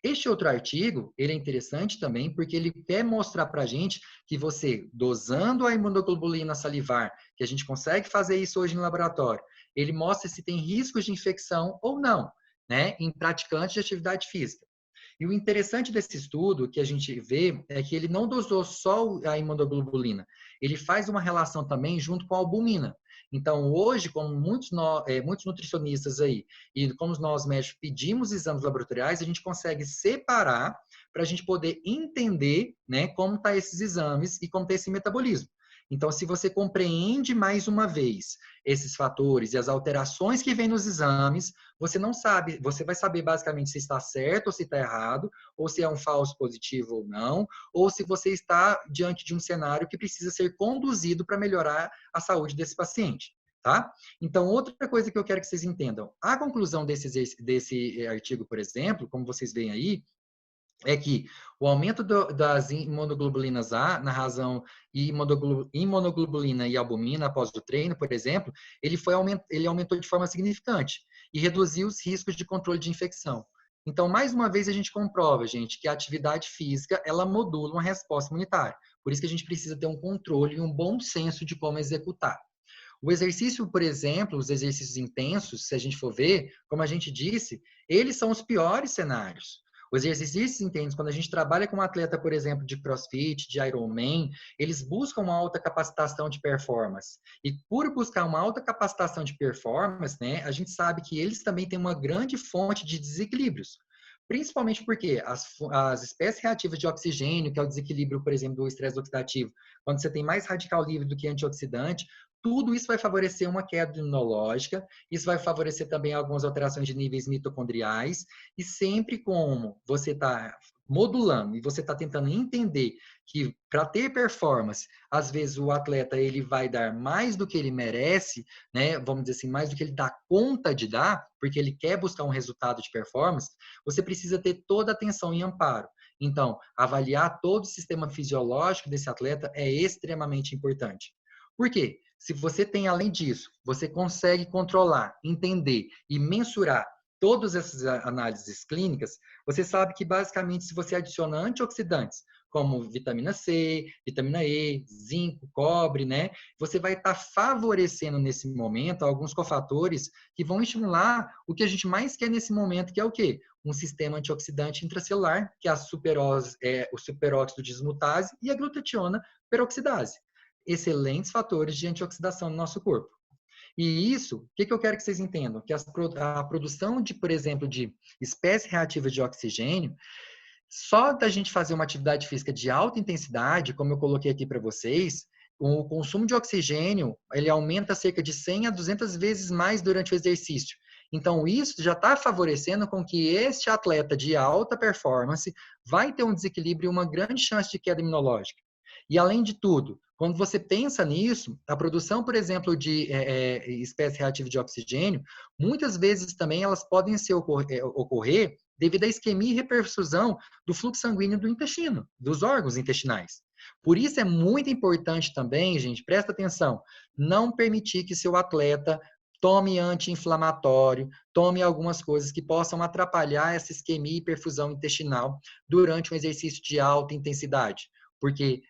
Este outro artigo, ele é interessante também, porque ele quer mostrar para a gente que você, dosando a imunoglobulina salivar, que a gente consegue fazer isso hoje no laboratório, ele mostra se tem riscos de infecção ou não, né, em praticantes de atividade física. E o interessante desse estudo que a gente vê é que ele não dosou só a imunoglobulina, ele faz uma relação também junto com a albumina. Então, hoje, como muitos nutricionistas aí, e como nós médicos pedimos exames laboratoriais, a gente consegue separar para a gente poder entender, né, como estão esses exames e como está esse metabolismo. Então, se você compreende mais uma vez esses fatores e as alterações que vêm nos exames, você não sabe, você vai saber basicamente se está certo ou se está errado, ou se é um falso positivo ou não, ou se você está diante de um cenário que precisa ser conduzido para melhorar a saúde desse paciente. Tá? Então, outra coisa que eu quero que vocês entendam, a conclusão desse artigo, por exemplo, como vocês veem aí, é que o aumento das imunoglobulinas A na razão imunoglobulina e albumina após o treino, por exemplo, ele aumentou de forma significante e reduziu os riscos de controle de infecção. Então, mais uma vez, a gente comprova, gente, que a atividade física, ela modula uma resposta imunitária. Por isso que a gente precisa ter um controle e um bom senso de como executar. O exercício, por exemplo, os exercícios intensos, se a gente for ver, como a gente disse, eles são os piores cenários. Os exercícios intensos, quando a gente trabalha com um atleta, por exemplo, de CrossFit, de Ironman, eles buscam uma alta capacitação de performance. E por buscar uma alta capacitação de performance, né, a gente sabe que eles também têm uma grande fonte de desequilíbrios. Principalmente porque as espécies reativas de oxigênio, que é o desequilíbrio, por exemplo, do estresse oxidativo, quando você tem mais radical livre do que antioxidante, tudo isso vai favorecer uma queda imunológica, isso vai favorecer também algumas alterações de níveis mitocondriais, e sempre como você está modulando e você está tentando entender que para ter performance, às vezes o atleta ele vai dar mais do que ele merece, né? Vamos dizer assim, mais do que ele dá conta de dar, porque ele quer buscar um resultado de performance, você precisa ter toda a atenção em amparo. Então, avaliar todo o sistema fisiológico desse atleta é extremamente importante. Por quê? Se você tem, além disso, você consegue controlar, entender e mensurar todas essas análises clínicas, você sabe que, basicamente, se você adiciona antioxidantes, como vitamina C, vitamina E, zinco, cobre, né? Você vai estar favorecendo, nesse momento, alguns cofatores que vão estimular o que a gente mais quer nesse momento, que é o quê? Um sistema antioxidante intracelular, que é o superóxido dismutase e a glutationa peroxidase. Excelentes fatores de antioxidação no nosso corpo. E isso, o que eu quero que vocês entendam? Que a produção de, por exemplo, de espécies reativas de oxigênio, só da gente fazer uma atividade física de alta intensidade, como eu coloquei aqui para vocês, o consumo de oxigênio, ele aumenta cerca de 100 a 200 vezes mais durante o exercício. Então, isso já está favorecendo com que este atleta de alta performance vai ter um desequilíbrio e uma grande chance de queda imunológica. E, além de tudo, quando você pensa nisso, a produção, por exemplo, de espécie reativa de oxigênio, muitas vezes também elas podem ocorrer devido à isquemia e reperfusão do fluxo sanguíneo do intestino, dos órgãos intestinais. Por isso é muito importante também, gente, presta atenção, não permitir que seu atleta tome anti-inflamatório, tome algumas coisas que possam atrapalhar essa isquemia e perfusão intestinal durante um exercício de alta intensidade, porque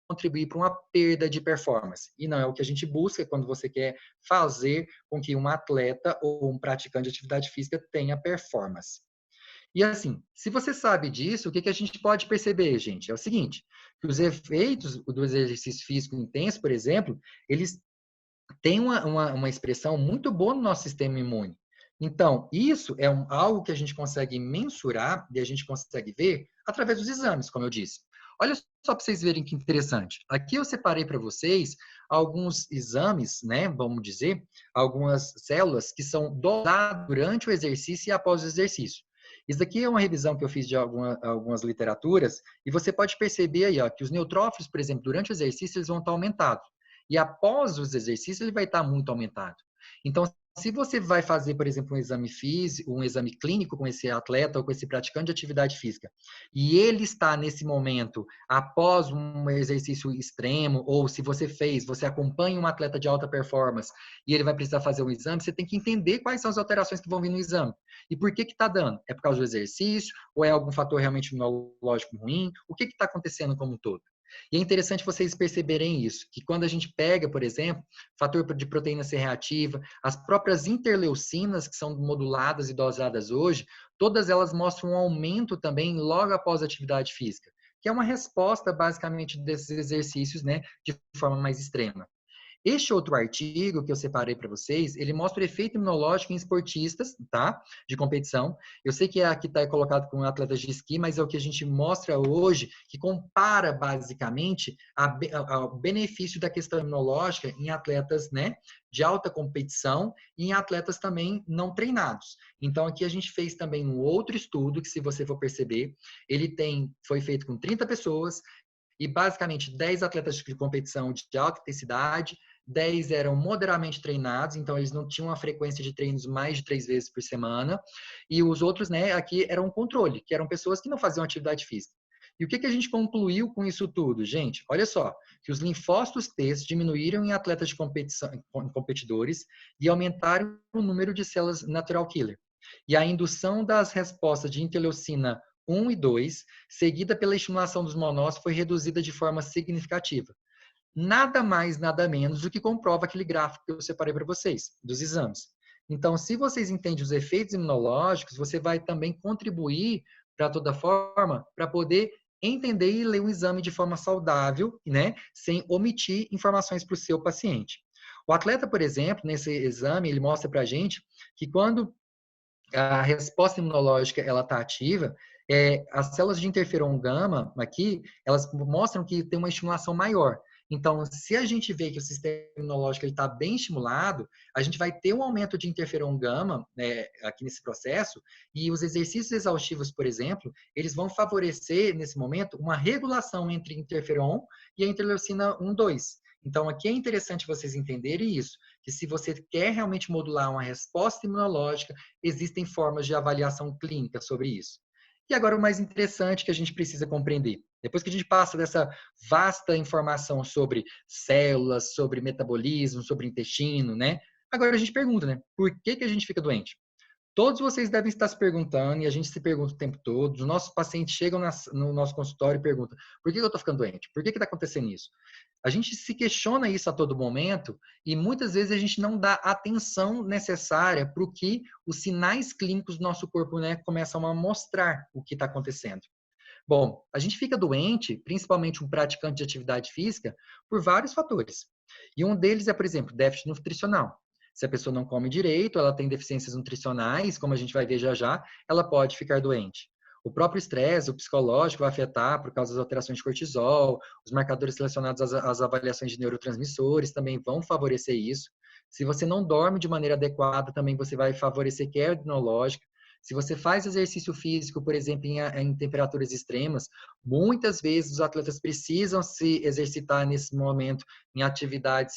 contribuir para uma perda de performance. E não é o que a gente busca quando você quer fazer com que um atleta ou um praticante de atividade física tenha performance. E assim, se você sabe disso, o que a gente pode perceber, gente? É o seguinte, que os efeitos do exercício físico intenso, por exemplo, eles tem uma expressão muito boa no nosso sistema imune. Então, isso é algo que a gente consegue mensurar e a gente consegue ver através dos exames, como eu disse. Olha só para vocês verem que interessante. Aqui eu separei para vocês alguns exames, né, vamos dizer, algumas células que são dosadas durante o exercício e após o exercício. Isso daqui é uma revisão que eu fiz de algumas literaturas e você pode perceber aí ó, que os neutrófilos, por exemplo, durante o exercício, eles vão estar aumentados. E após os exercícios, ele vai estar muito aumentado. Então, se você vai fazer, por exemplo, um exame físico, um exame clínico com esse atleta ou com esse praticante de atividade física, e ele está nesse momento após um exercício extremo, ou se você fez, você acompanha um atleta de alta performance e ele vai precisar fazer um exame, você tem que entender quais são as alterações que vão vir no exame. E por que está dando? É por causa do exercício? Ou é algum fator realmente imunológico ruim? O que está acontecendo como um todo? E é interessante vocês perceberem isso, que quando a gente pega, por exemplo, fator de proteína C reativa, as próprias interleucinas que são moduladas e dosadas hoje, todas elas mostram um aumento também logo após a atividade física, que é uma resposta basicamente desses exercícios, né, de forma mais extrema. Este outro artigo que eu separei para vocês, ele mostra o efeito imunológico em esportistas, tá? De competição. Eu sei que aqui está colocado com atletas de esqui, mas é o que a gente mostra hoje, que compara basicamente o benefício da questão imunológica em atletas, né? De alta competição e em atletas também não treinados. Então, aqui a gente fez também um outro estudo, que se você for perceber, foi feito com 30 pessoas, e basicamente 10 atletas de competição de alta intensidade, 10 eram moderadamente treinados, então eles não tinham uma frequência de treinos mais de 3 vezes por semana, e os outros, né, aqui eram um controle, que eram pessoas que não faziam atividade física. E o que a gente concluiu com isso tudo? Gente, olha só, que os linfócitos T diminuíram em atletas de competição, competidores e aumentaram o número de células natural killer. E a indução das respostas de interleucina 1 e 2, seguida pela estimulação dos monócitos, foi reduzida de forma significativa. Nada mais, nada menos do que comprova aquele gráfico que eu separei para vocês, dos exames. Então, se vocês entendem os efeitos imunológicos, você vai também contribuir, para toda forma, para poder entender e ler um exame de forma saudável, né, sem omitir informações para o seu paciente. O atleta, por exemplo, nesse exame, ele mostra para a gente que quando a resposta imunológica ela está ativa, as células de interferon gama aqui, elas mostram que tem uma estimulação maior. Então, se a gente vê que o sistema imunológico está bem estimulado, a gente vai ter um aumento de interferon gama aqui nesse processo, e os exercícios exaustivos, por exemplo, eles vão favorecer, nesse momento, uma regulação entre interferon e a interleucina 1, 2. Então, aqui é interessante vocês entenderem isso, que se você quer realmente modular uma resposta imunológica, existem formas de avaliação clínica sobre isso. E agora o mais interessante que a gente precisa compreender. Depois que a gente passa dessa vasta informação sobre células, sobre metabolismo, sobre intestino, né? Agora a gente pergunta, né? Por que a gente fica doente? Todos vocês devem estar se perguntando, e a gente se pergunta o tempo todo. Os nossos pacientes chegam no nosso consultório e perguntam: por que eu estou ficando doente? Por que está acontecendo isso? A gente se questiona isso a todo momento e muitas vezes a gente não dá atenção necessária para o que os sinais clínicos do nosso corpo, né, começam a mostrar o que está acontecendo. Bom, a gente fica doente, principalmente um praticante de atividade física, por vários fatores. E um deles é, por exemplo, déficit nutricional. Se a pessoa não come direito, ela tem deficiências nutricionais, como a gente vai ver já já, ela pode ficar doente. O próprio estresse, o psicológico, vai afetar por causa das alterações de cortisol, os marcadores relacionados às avaliações de neurotransmissores também vão favorecer isso. Se você não dorme de maneira adequada, também você vai favorecer queda imunológica. Se você faz exercício físico, por exemplo, em temperaturas extremas, muitas vezes os atletas precisam se exercitar nesse momento em atividades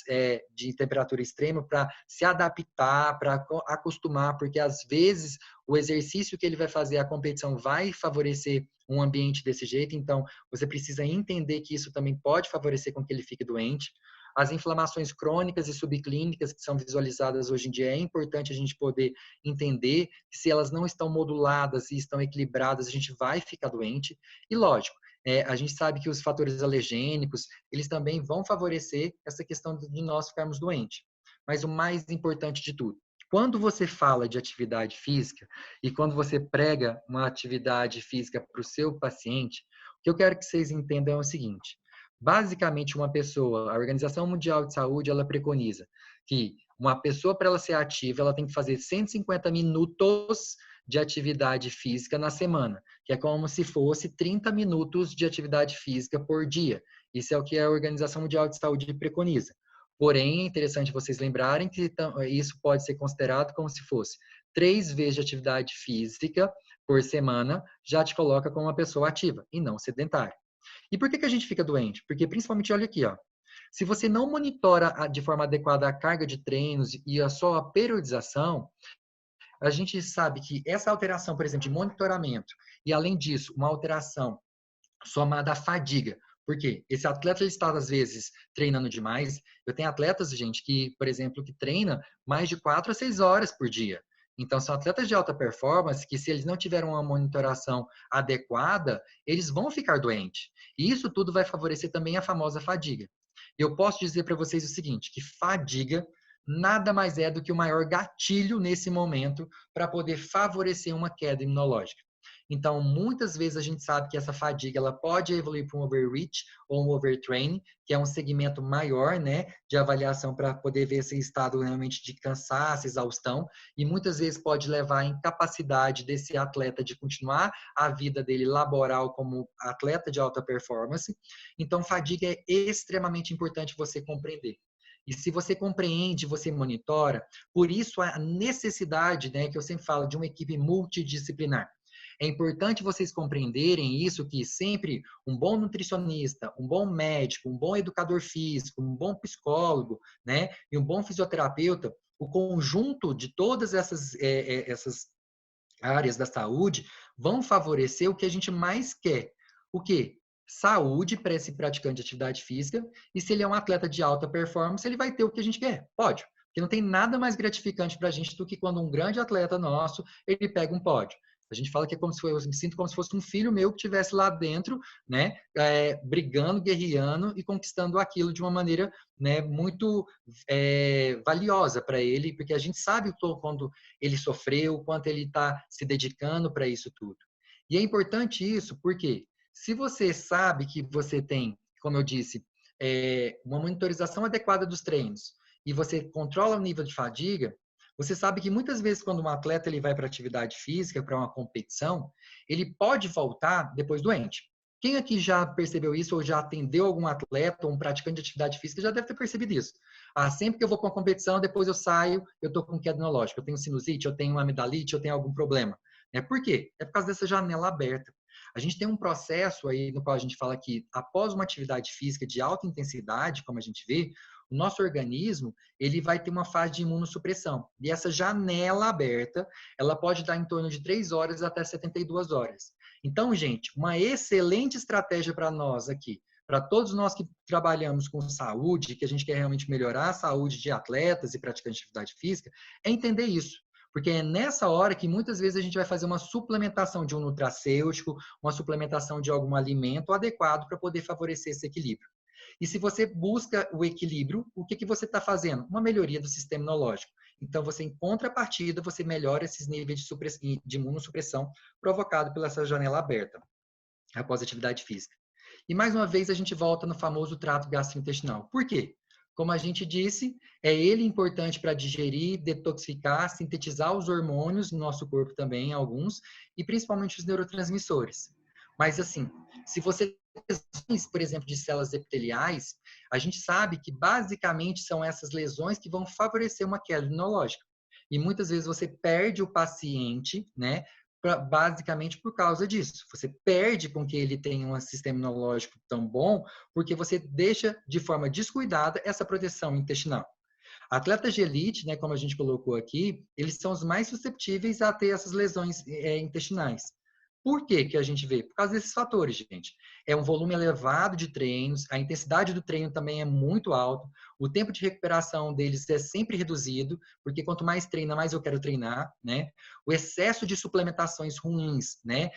de temperatura extrema para se adaptar, para acostumar, porque às vezes o exercício que ele vai fazer, a competição vai favorecer um ambiente desse jeito, então você precisa entender que isso também pode favorecer com que ele fique doente. As inflamações crônicas e subclínicas que são visualizadas hoje em dia, é importante a gente poder entender que se elas não estão moduladas e estão equilibradas, a gente vai ficar doente. E lógico, a gente sabe que os fatores alergênicos, eles também vão favorecer essa questão de nós ficarmos doentes. Mas o mais importante de tudo, quando você fala de atividade física e quando você prega uma atividade física para o seu paciente, o que eu quero que vocês entendam é o seguinte: basicamente, uma pessoa, a Organização Mundial de Saúde, ela preconiza que uma pessoa, para ela ser ativa, ela tem que fazer 150 minutos de atividade física na semana, que é como se fosse 30 minutos de atividade física por dia. Isso é o que a Organização Mundial de Saúde preconiza. Porém, é interessante vocês lembrarem que isso pode ser considerado como se fosse 3 vezes de atividade física por semana, já te coloca como uma pessoa ativa e não sedentária. E por que a gente fica doente? Porque, principalmente, olha aqui, ó, se você não monitora de forma adequada a carga de treinos e a sua periodização, a gente sabe que essa alteração, por exemplo, de monitoramento, e além disso, uma alteração somada à fadiga, porque esse atleta ele está, às vezes, treinando demais. Eu tenho atletas, gente, que, por exemplo, que treina mais de 4 a 6 horas por dia. Então, são atletas de alta performance que, se eles não tiverem uma monitoração adequada, eles vão ficar doentes. E isso tudo vai favorecer também a famosa fadiga. Eu posso dizer para vocês o seguinte, que fadiga nada mais é do que o maior gatilho nesse momento para poder favorecer uma queda imunológica. Então, muitas vezes a gente sabe que essa fadiga ela pode evoluir para um overreach ou um overtraining, que é um segmento maior, né, de avaliação para poder ver esse estado realmente de cansaço, exaustão, e muitas vezes pode levar à incapacidade desse atleta de continuar a vida dele laboral como atleta de alta performance. Então, fadiga é extremamente importante você compreender. E se você compreende, você monitora, por isso a necessidade, né, que eu sempre falo, de uma equipe multidisciplinar. É importante vocês compreenderem isso, que sempre um bom nutricionista, um bom médico, um bom educador físico, um bom psicólogo, né, e um bom fisioterapeuta, o conjunto de todas essas áreas da saúde vão favorecer o que a gente mais quer. O quê? Saúde para esse praticante de atividade física, e se ele é um atleta de alta performance, ele vai ter o que a gente quer. Pode. Porque não tem nada mais gratificante para a gente do que quando um grande atleta nosso, ele pega um pódio. A gente fala que é como se fosse, eu me sinto como se fosse um filho meu que estivesse lá dentro, né, brigando, guerreando e conquistando aquilo de uma maneira, né, muito valiosa para ele, porque a gente sabe quando ele sofreu, quanto ele está se dedicando para isso tudo. E é importante isso porque se você sabe que você tem, como eu disse, uma monitorização adequada dos treinos e você controla o nível de fadiga, você sabe que muitas vezes quando um atleta ele vai para atividade física, para uma competição, ele pode voltar depois doente. Quem aqui já percebeu isso ou já atendeu algum atleta ou um praticante de atividade física já deve ter percebido isso. Ah, sempre que eu vou para uma competição, depois eu saio, eu estou com queda imunológica, eu tenho sinusite, eu tenho amidalite, eu tenho algum problema. Por quê? É por causa dessa janela aberta. A gente tem um processo aí no qual a gente fala que após uma atividade física de alta intensidade, como a gente vê, o nosso organismo ele vai ter uma fase de imunossupressão. E essa janela aberta, ela pode dar em torno de 3 horas até 72 horas. Então, gente, uma excelente estratégia para nós aqui, para todos nós que trabalhamos com saúde, que a gente quer realmente melhorar a saúde de atletas e praticantes de atividade física, é entender isso. Porque é nessa hora que muitas vezes a gente vai fazer uma suplementação de um nutracêutico, uma suplementação de algum alimento adequado para poder favorecer esse equilíbrio. E se você busca o equilíbrio, o que você está fazendo? Uma melhoria do sistema imunológico. Então, você, em contrapartida, você melhora esses níveis de imunossupressão provocado pela essa janela aberta após a atividade física. E, mais uma vez, a gente volta no famoso trato gastrointestinal. Por quê? Como a gente disse, é ele importante para digerir, detoxificar, sintetizar os hormônios no nosso corpo também, alguns, e principalmente os neurotransmissores. Mas, assim, se você tem lesões, por exemplo, de células epiteliais, a gente sabe que, basicamente, são essas lesões que vão favorecer uma queda imunológica. E, muitas vezes, você perde o paciente, né, basicamente por causa disso. Você perde com que ele tenha um sistema imunológico tão bom, porque você deixa de forma descuidada essa proteção intestinal. Atletas de elite, né, como a gente colocou aqui, eles são os mais susceptíveis a ter essas lesões intestinais. Por que que a gente vê? Por causa desses fatores, gente. É um volume elevado de treinos, a intensidade do treino também é muito alta, o tempo de recuperação deles é sempre reduzido, porque quanto mais treina, mais eu quero treinar, né? O excesso de suplementações ruins, né?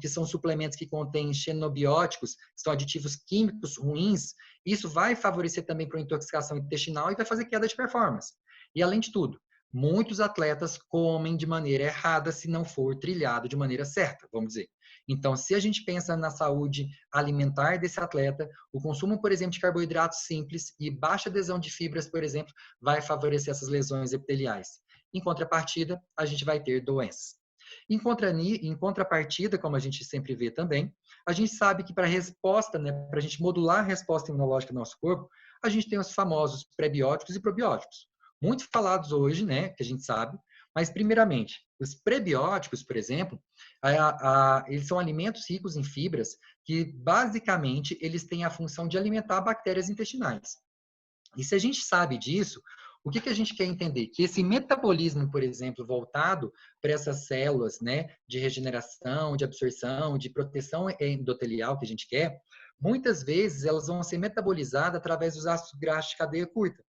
Que são suplementos que contêm xenobióticos, que são aditivos químicos ruins, isso vai favorecer também para a intoxicação intestinal e vai fazer queda de performance. E além de tudo, Muitos atletas comem de maneira errada se não for trilhado de maneira certa, vamos dizer. Então, se a gente pensa na saúde alimentar desse atleta, o consumo, por exemplo, de carboidratos simples e baixa adesão de fibras, por exemplo, vai favorecer essas lesões epiteliais. Em contrapartida, a gente vai ter doenças. Em contrapartida, como a gente sempre vê também, a gente sabe que para a resposta, né, para a gente modular a resposta imunológica do nosso corpo, a gente tem os famosos prebióticos e probióticos. Muito falados hoje, né, que a gente sabe, mas primeiramente, os prebióticos, por exemplo, eles são alimentos ricos em fibras que basicamente eles têm a função de alimentar bactérias intestinais. E se a gente sabe disso, o que a gente quer entender? Que esse metabolismo, por exemplo, voltado para essas células, né, de regeneração, de absorção, de proteção endotelial que a gente quer, muitas vezes elas vão ser metabolizadas através dos ácidos graxos de cadeia curta.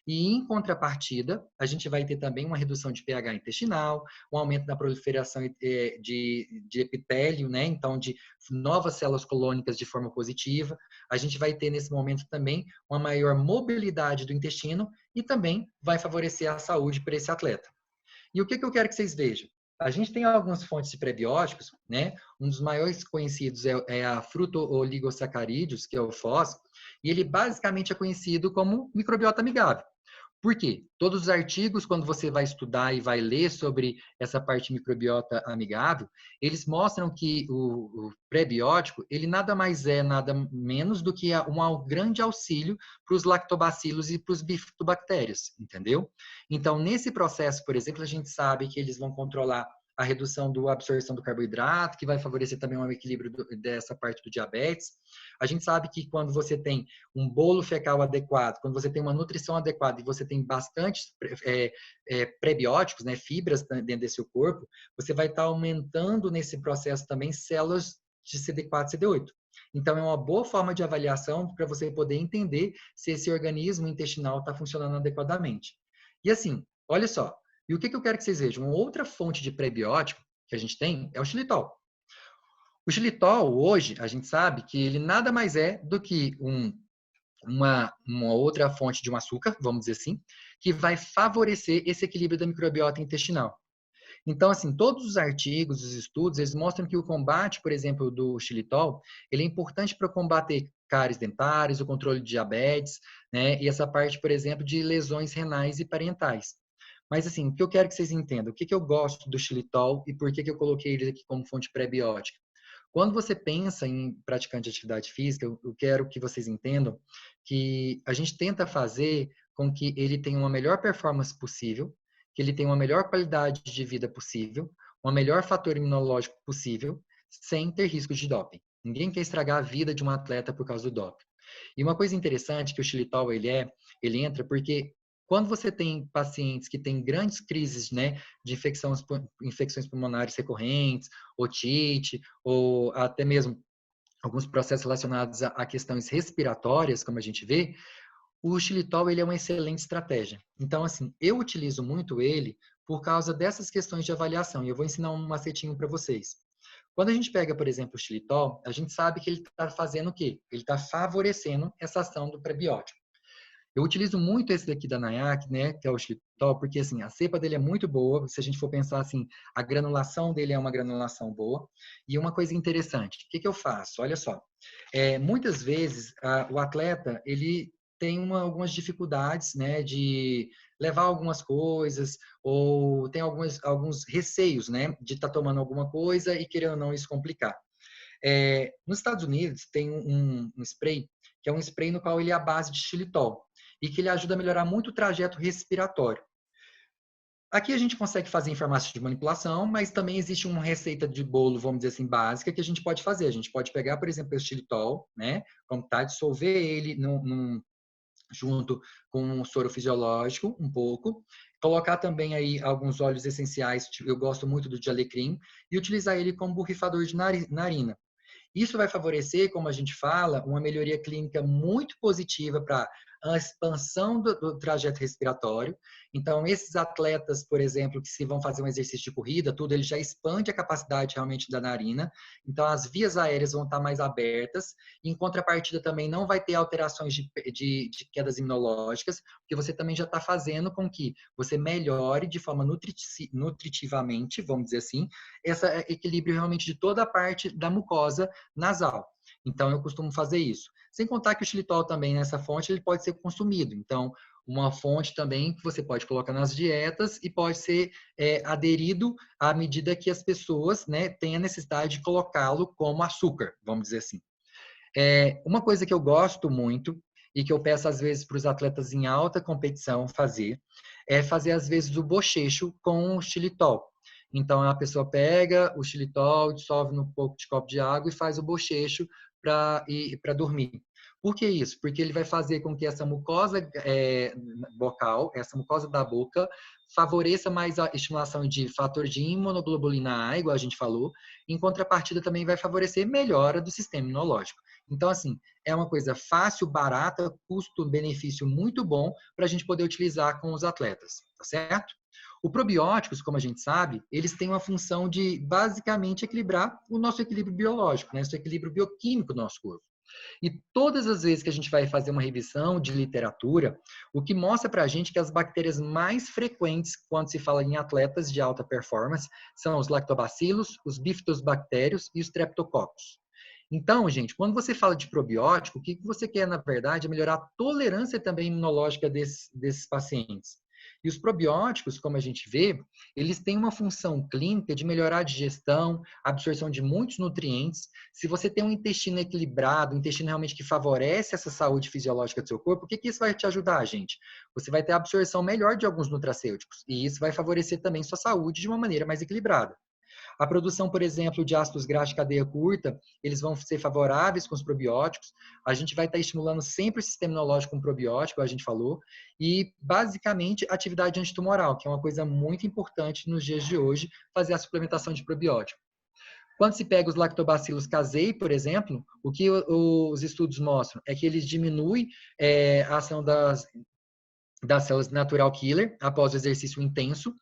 E, em contrapartida, a gente vai ter também uma redução de pH intestinal, um aumento da proliferação de epitélio, né? Então, de novas células colônicas de forma positiva. A gente vai ter, nesse momento, também uma maior mobilidade do intestino e também vai favorecer a saúde para esse atleta. E o que eu quero que vocês vejam? A gente tem algumas fontes de prebióticos, né? Um dos maiores conhecidos é a fruto-oligosacarídeos, que é o FOS, e ele basicamente é conhecido como microbiota amigável. Por quê? Todos os artigos, quando você vai estudar e vai ler sobre essa parte microbiota amigável, eles mostram que o prebiótico, ele nada mais é, nada menos do que um grande auxílio para os lactobacilos e para os bifidobactérias, entendeu? Então, nesse processo, por exemplo, a gente sabe que eles vão controlar a redução da absorção do carboidrato, que vai favorecer também um equilíbrio dessa parte do diabetes. A gente sabe que quando você tem um bolo fecal adequado, quando você tem uma nutrição adequada e você tem bastante prebióticos, né, fibras dentro desse seu corpo, você vai estar aumentando nesse processo também células de CD4 e CD8. Então, é uma boa forma de avaliação para você poder entender se esse organismo intestinal está funcionando adequadamente. E assim, olha só, e o que eu quero que vocês vejam? Uma outra fonte de prebiótico que a gente tem é o xilitol. O xilitol, hoje, a gente sabe que ele nada mais é do que uma outra fonte de um açúcar, vamos dizer assim, que vai favorecer esse equilíbrio da microbiota intestinal. Então, assim, todos os artigos, os estudos, eles mostram que o combate, por exemplo, do xilitol, ele é importante para combater cáries dentárias, o controle de diabetes, né? E essa parte, por exemplo, de lesões renais e parentais. Mas, assim, o que eu quero que vocês entendam, o que eu gosto do xilitol e por que eu coloquei ele aqui como fonte pré-biótica. Quando você pensa em praticante de atividade física, eu quero que vocês entendam que a gente tenta fazer com que ele tenha uma melhor performance possível, que ele tenha uma melhor qualidade de vida possível, um melhor fator imunológico possível, sem ter risco de doping. Ninguém quer estragar a vida de um atleta por causa do doping. E uma coisa interessante que o xilitol ele entra porque quando você tem pacientes que têm grandes crises, né, de infecções pulmonares recorrentes, otite, ou até mesmo alguns processos relacionados a questões respiratórias, como a gente vê, o xilitol ele é uma excelente estratégia. Então, assim, eu utilizo muito ele por causa dessas questões de avaliação. E eu vou ensinar um macetinho para vocês. Quando a gente pega, por exemplo, o xilitol, a gente sabe que ele está fazendo o quê? Ele está favorecendo essa ação do prebiótico. Eu utilizo muito esse daqui da Nayak, né, que é o xilitol, porque assim, a cepa dele é muito boa, se a gente for pensar assim, a granulação dele é uma granulação boa. E uma coisa interessante, o que eu faço? Olha só, muitas vezes o atleta, ele tem algumas dificuldades, né, de levar algumas coisas, ou tem alguns receios, né, de estar tomando alguma coisa e querendo ou não isso complicar. Nos Estados Unidos tem um spray, que é um spray no qual ele é à base de xilitol e que ele ajuda a melhorar muito o trajeto respiratório. Aqui a gente consegue fazer em farmácia de manipulação, mas também existe uma receita de bolo, vamos dizer assim, básica, que a gente pode fazer. A gente pode pegar, por exemplo, o xilitol, né, como tá, dissolver ele junto com um soro fisiológico, um pouco, colocar também aí alguns óleos essenciais, eu gosto muito do de alecrim, e utilizar ele como borrifador de narina. Isso vai favorecer, como a gente fala, uma melhoria clínica muito positiva para a expansão do trajeto respiratório. Então, esses atletas, por exemplo, que se vão fazer um exercício de corrida, tudo, ele já expande a capacidade realmente da narina. Então, as vias aéreas vão estar mais abertas. Em contrapartida, também não vai ter alterações de quedas imunológicas, porque você também já está fazendo com que você melhore de forma nutritivamente, vamos dizer assim, esse equilíbrio realmente de toda a parte da mucosa nasal. Então, eu costumo fazer isso. Sem contar que o xilitol também, nessa fonte, ele pode ser consumido. Então, uma fonte também que você pode colocar nas dietas e pode ser aderido à medida que as pessoas, né, têm a necessidade de colocá-lo como açúcar, vamos dizer assim. Uma coisa que eu gosto muito e que eu peço às vezes para os atletas em alta competição fazer, é fazer às vezes o bochecho com o xilitol. Então a pessoa pega o xilitol, dissolve num pouco de copo de água e faz o bochecho para dormir. Por que isso? Porque ele vai fazer com que essa mucosa bucal, essa mucosa da boca, favoreça mais a estimulação de fator de imunoglobulina A, igual a gente falou. Em contrapartida, também vai favorecer melhora do sistema imunológico. Então, assim, é uma coisa fácil, barata, custo-benefício muito bom para a gente poder utilizar com os atletas, tá certo? Os probióticos, como a gente sabe, eles têm uma função de basicamente equilibrar o nosso equilíbrio biológico, né? Esse equilíbrio bioquímico do nosso corpo. E todas as vezes que a gente vai fazer uma revisão de literatura, o que mostra para a gente que as bactérias mais frequentes quando se fala em atletas de alta performance são os lactobacilos, os bifidobactérios e os streptococcus. Então, gente, quando você fala de probiótico, o que você quer, na verdade, é melhorar a tolerância também imunológica desses pacientes. E os probióticos, como a gente vê, eles têm uma função clínica de melhorar a digestão, a absorção de muitos nutrientes. Se você tem um intestino equilibrado, um intestino realmente que favorece essa saúde fisiológica do seu corpo, o que isso vai te ajudar, gente? Você vai ter a absorção melhor de alguns nutracêuticos. E isso vai favorecer também sua saúde de uma maneira mais equilibrada. A produção, por exemplo, de ácidos graxos de cadeia curta, eles vão ser favoráveis com os probióticos. A gente vai estar estimulando sempre o sistema imunológico com probiótico, a gente falou. E, basicamente, atividade antitumoral, que é uma coisa muito importante nos dias de hoje, fazer a suplementação de probiótico. Quando se pega os lactobacilos casei, por exemplo, o que os estudos mostram é que eles diminuem a ação das células natural killer após o exercício intenso.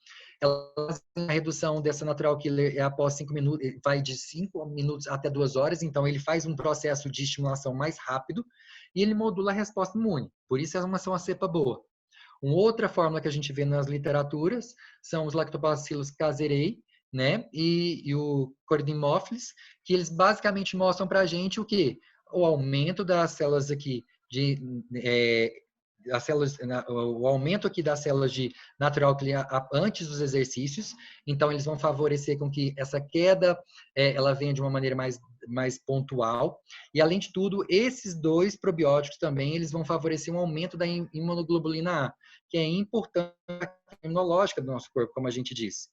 A redução dessa natural killer é após 5 minutos, vai de 5 minutos até 2 horas, então ele faz um processo de estimulação mais rápido e ele modula a resposta imune. Por isso é uma cepa boa. Uma outra fórmula que a gente vê nas literaturas são os lactobacilos casei, né, e o Cordimófilis, que eles basicamente mostram para a gente o quê? O aumento das células aqui o aumento aqui das células de natural killer antes dos exercícios, então eles vão favorecer com que essa queda ela venha de uma maneira mais pontual, e além de tudo, esses dois probióticos também, eles vão favorecer um aumento da imunoglobulina A, que é importante imunológica do nosso corpo, como a gente disse.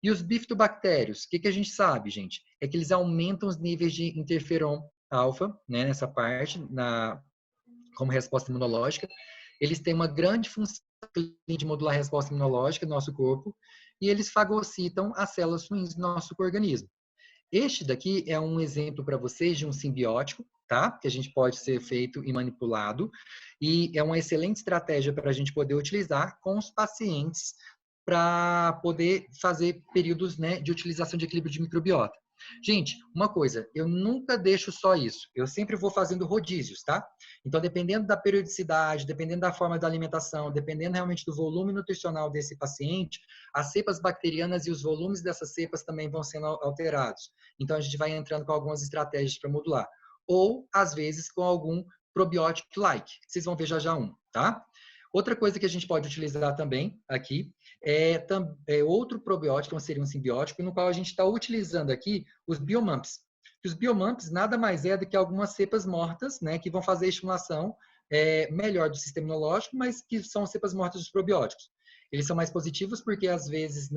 E os bifidobactérios, o que a gente sabe, gente? É que eles aumentam os níveis de interferon alfa, né, nessa parte, como resposta imunológica. Eles têm uma grande função de modular a resposta imunológica do nosso corpo e eles fagocitam as células ruins do nosso organismo. Este daqui é um exemplo para vocês de um simbiótico, tá? Que a gente pode ser feito e manipulado e é uma excelente estratégia para a gente poder utilizar com os pacientes para poder fazer períodos, né, de utilização de equilíbrio de microbiota. Gente, uma coisa, eu nunca deixo só isso. Eu sempre vou fazendo rodízios, tá? Então, dependendo da periodicidade, dependendo da forma da alimentação, dependendo realmente do volume nutricional desse paciente, as cepas bacterianas e os volumes dessas cepas também vão sendo alterados. Então, a gente vai entrando com algumas estratégias para modular. Ou, às vezes, com algum probiótico-like. Vocês vão ver já um, tá? Outra coisa que a gente pode utilizar também aqui é outro probiótico, seria um simbiótico, no qual a gente está utilizando aqui os biomumps. Os biomumps nada mais é do que algumas cepas mortas, né, que vão fazer a estimulação melhor do sistema imunológico, mas que são cepas mortas dos probióticos. Eles são mais positivos porque às vezes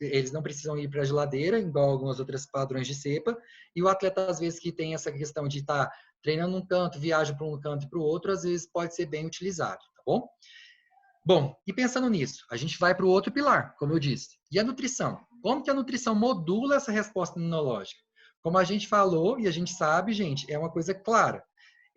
eles não precisam ir para a geladeira, igual algumas outras padrões de cepa, e o atleta às vezes que tem essa questão de estar treinando num canto, viaja para um canto e para o outro, às vezes pode ser bem utilizado, tá bom? Bom, e pensando nisso, a gente vai para o outro pilar, como eu disse. E a nutrição? Como que a nutrição modula essa resposta imunológica? Como a gente falou e a gente sabe, gente, é uma coisa clara.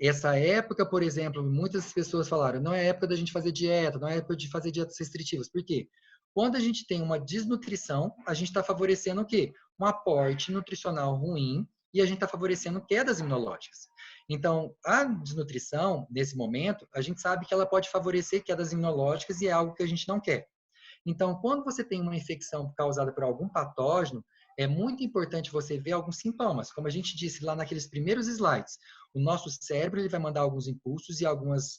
Essa época, por exemplo, muitas pessoas falaram, não é época da gente fazer dieta, não é época de fazer dietas restritivas. Por quê? Quando a gente tem uma desnutrição, a gente está favorecendo o quê? Um aporte nutricional ruim e a gente está favorecendo quedas imunológicas. Então, a desnutrição, nesse momento, a gente sabe que ela pode favorecer quedas imunológicas e é algo que a gente não quer. Então, quando você tem uma infecção causada por algum patógeno, é muito importante você ver alguns sintomas. Como a gente disse lá naqueles primeiros slides, o nosso cérebro ele vai mandar alguns impulsos e algumas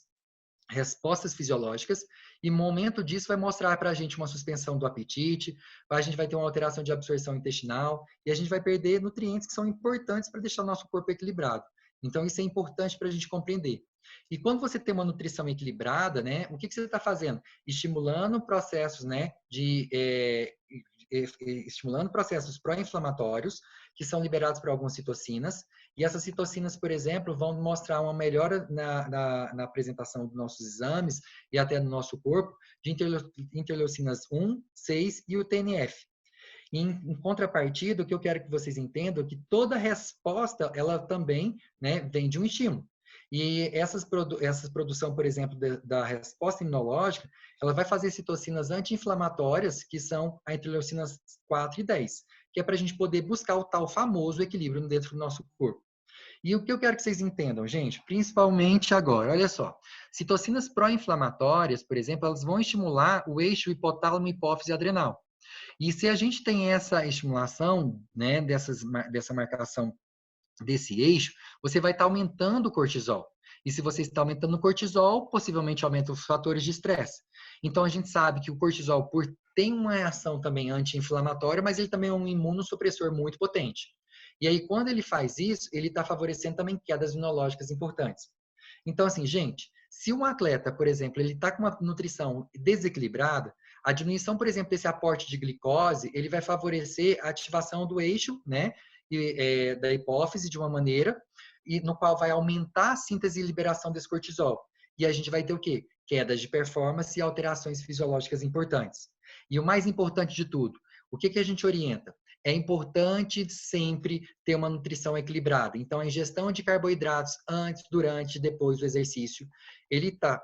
respostas fisiológicas, e no momento disso vai mostrar para a gente uma suspensão do apetite, a gente vai ter uma alteração de absorção intestinal, e a gente vai perder nutrientes que são importantes para deixar o nosso corpo equilibrado. Então, isso é importante para a gente compreender. E quando você tem uma nutrição equilibrada, né, o que você está fazendo? Estimulando processos, né, estimulando processos pró-inflamatórios, que são liberados por algumas citocinas, e essas citocinas, por exemplo, vão mostrar uma melhora na apresentação dos nossos exames e até no nosso corpo de interleucinas 1, 6 e o TNF. Em contrapartida, o que eu quero que vocês entendam é que toda resposta, ela também, né, vem de um estímulo. E essa produção, por exemplo, da resposta imunológica, ela vai fazer citocinas anti-inflamatórias, que são a interleucinas 4 e 10, que é para a gente poder buscar o tal famoso equilíbrio dentro do nosso corpo. E o que eu quero que vocês entendam, gente, principalmente agora, olha só. Citocinas pró-inflamatórias, por exemplo, elas vão estimular o eixo hipotálamo, hipófise adrenal. E se a gente tem essa estimulação, né, dessa marcação desse eixo, você vai estar aumentando o cortisol. E se você está aumentando o cortisol, possivelmente aumenta os fatores de estresse. Então, a gente sabe que o cortisol tem uma ação também anti-inflamatória, mas ele também é um imunossupressor muito potente. E aí, quando ele faz isso, ele está favorecendo também quedas imunológicas importantes. Então, assim, gente, se um atleta, por exemplo, ele está com uma nutrição desequilibrada, a diminuição, por exemplo, desse aporte de glicose, ele vai favorecer a ativação do eixo, né, da hipófise de uma maneira, e no qual vai aumentar a síntese e liberação desse cortisol. E a gente vai ter o quê? Quedas de performance e alterações fisiológicas importantes. E o mais importante de tudo, o que a gente orienta? É importante sempre ter uma nutrição equilibrada. Então, a ingestão de carboidratos antes, durante e depois do exercício, ele está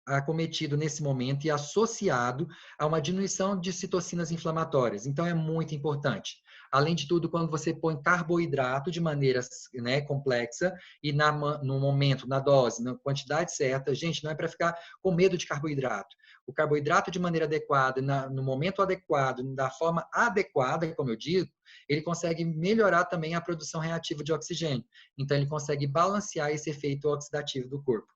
acometido nesse momento e associado a uma diminuição de citocinas inflamatórias. Então, é muito importante. Além de tudo, quando você põe carboidrato de maneira, né, complexa e no momento, na dose, na quantidade certa, gente, não é para ficar com medo de carboidrato. O carboidrato de maneira adequada, no momento adequado, da forma adequada, como eu digo, ele consegue melhorar também a produção reativa de oxigênio. Então, ele consegue balancear esse efeito oxidativo do corpo.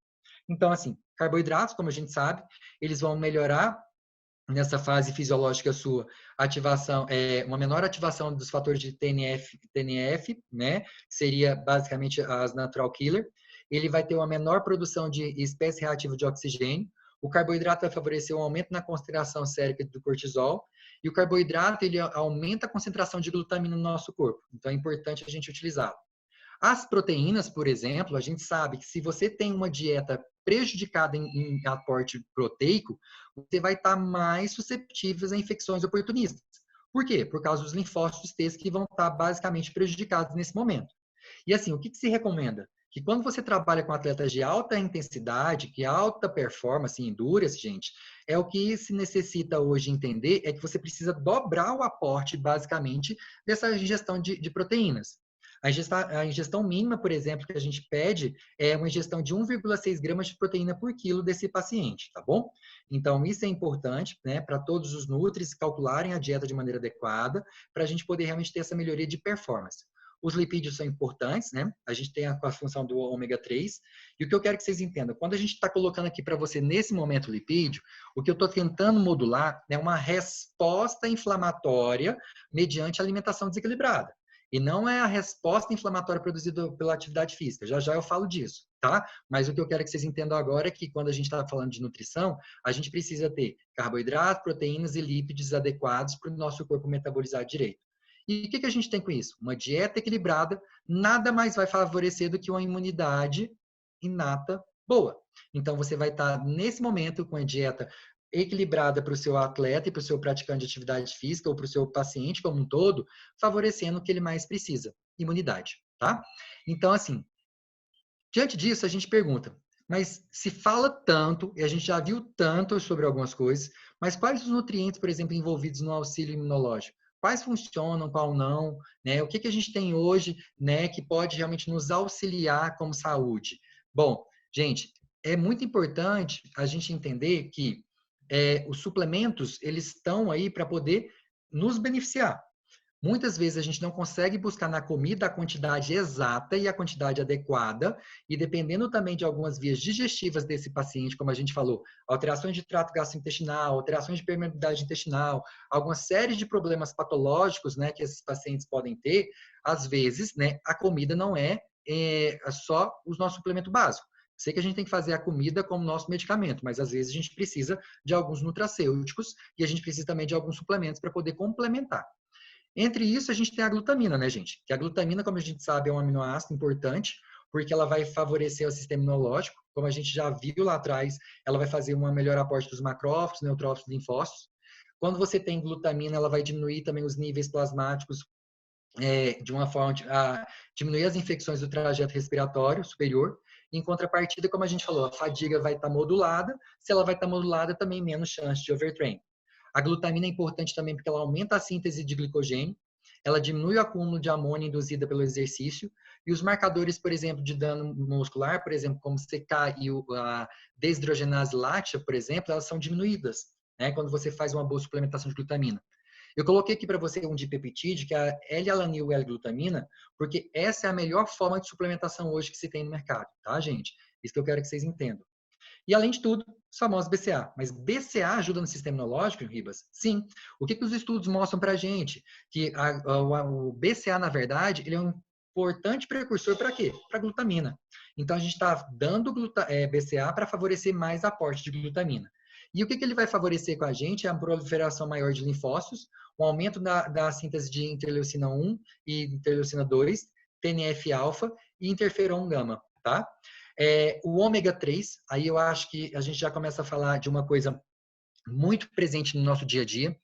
Então, assim, carboidratos, como a gente sabe, eles vão melhorar nessa fase fisiológica sua, ativação, uma menor ativação dos fatores de TNF, né? Seria basicamente as natural killer. Ele vai ter uma menor produção de espécie reativa de oxigênio. O carboidrato vai favorecer um aumento na concentração sérica do cortisol. E o carboidrato, ele aumenta a concentração de glutamina no nosso corpo. Então, é importante a gente utilizá-lo. As proteínas, por exemplo, a gente sabe que se você tem uma dieta prejudicada em aporte proteico, você vai estar mais suscetível a infecções oportunistas. Por quê? Por causa dos linfócitos T que vão estar basicamente prejudicados nesse momento. E assim, o que se recomenda? Que quando você trabalha com atletas de alta intensidade, que alta performance, endurance, gente, é o que se necessita hoje entender é que você precisa dobrar o aporte, basicamente, dessa ingestão de proteínas. A ingestão mínima, por exemplo, que a gente pede é uma ingestão de 1,6 gramas de proteína por quilo desse paciente, tá bom? Então, isso é importante, né, para todos os nutris calcularem a dieta de maneira adequada, para a gente poder realmente ter essa melhoria de performance. Os lipídios são importantes, né? A gente tem a função do ômega 3. E o que eu quero que vocês entendam, quando a gente está colocando aqui para você nesse momento o lipídio, o que eu estou tentando modular é uma resposta inflamatória mediante alimentação desequilibrada. E não é a resposta inflamatória produzida pela atividade física. Já já eu falo disso, tá? Mas o que eu quero que vocês entendam agora é que quando a gente está falando de nutrição, a gente precisa ter carboidratos, proteínas e lípidos adequados para o nosso corpo metabolizar direito. E o que a gente tem com isso? Uma dieta equilibrada nada mais vai favorecer do que uma imunidade inata boa. Então, você vai estar, nesse momento, com a dieta equilibrada para o seu atleta e para o seu praticante de atividade física ou para o seu paciente como um todo, favorecendo o que ele mais precisa, imunidade, tá? Então, assim, Diante disso, a gente pergunta, mas se fala tanto, e a gente já viu tanto sobre algumas coisas, mas quais os nutrientes, por exemplo, envolvidos no auxílio imunológico? Quais funcionam, qual não? Né? O que, que a gente tem hoje, né, que pode realmente nos auxiliar como saúde? Bom, gente, é muito importante a gente entender que os suplementos, eles estão aí para poder nos beneficiar. Muitas vezes a gente não consegue buscar na comida a quantidade exata e a quantidade adequada, e dependendo também de algumas vias digestivas desse paciente, como a gente falou, alterações de trato gastrointestinal, alterações de permeabilidade intestinal, alguma série de problemas patológicos, né, que esses pacientes podem ter, às vezes, né, a comida não é só o nosso suplemento básico. Sei que a gente tem que fazer a comida como nosso medicamento, mas às vezes a gente precisa de alguns nutracêuticos e a gente precisa também de alguns suplementos para poder complementar. Entre isso, a gente tem a glutamina, né, gente? Que a glutamina, como a gente sabe, é um aminoácido importante, porque ela vai favorecer o sistema imunológico. Como a gente já viu lá atrás, ela vai fazer um melhor aporte dos macrófagos, neutrófilos, linfócitos. Quando você tem glutamina, ela vai diminuir também os níveis plasmáticos de uma forma a diminuir as infecções do trajeto respiratório superior. Em contrapartida, como a gente falou, a fadiga vai estar modulada. Se ela vai estar modulada, também menos chance de overtrain. A glutamina é importante também porque ela aumenta a síntese de glicogênio, ela diminui o acúmulo de amônia induzida pelo exercício, e os marcadores, por exemplo, de dano muscular, por exemplo, como CK e a desidrogenase láctea, por exemplo, elas são diminuídas, né, quando você faz uma boa suplementação de glutamina. Eu coloquei aqui para você um dipeptídeo, que é a L-alanil L-glutamina, porque essa é a melhor forma de suplementação hoje que se tem no mercado, tá, gente? Isso que eu quero que vocês entendam. E, além de tudo, os famosos BCA. Mas BCA ajuda no sistema imunológico, Ribas? Sim. O que os estudos mostram para a gente? Que o BCA, na verdade, ele é um importante precursor para quê? Para glutamina. Então, a gente está dando BCA para favorecer mais aporte de glutamina. E o que ele vai favorecer com a gente é a proliferação maior de linfócitos, o aumento da síntese de interleucina 1 e interleucina 2, TNF-alfa e interferon gama, tá? O ômega 3, aí eu acho que a gente já começa a falar de uma coisa muito presente no nosso dia a dia.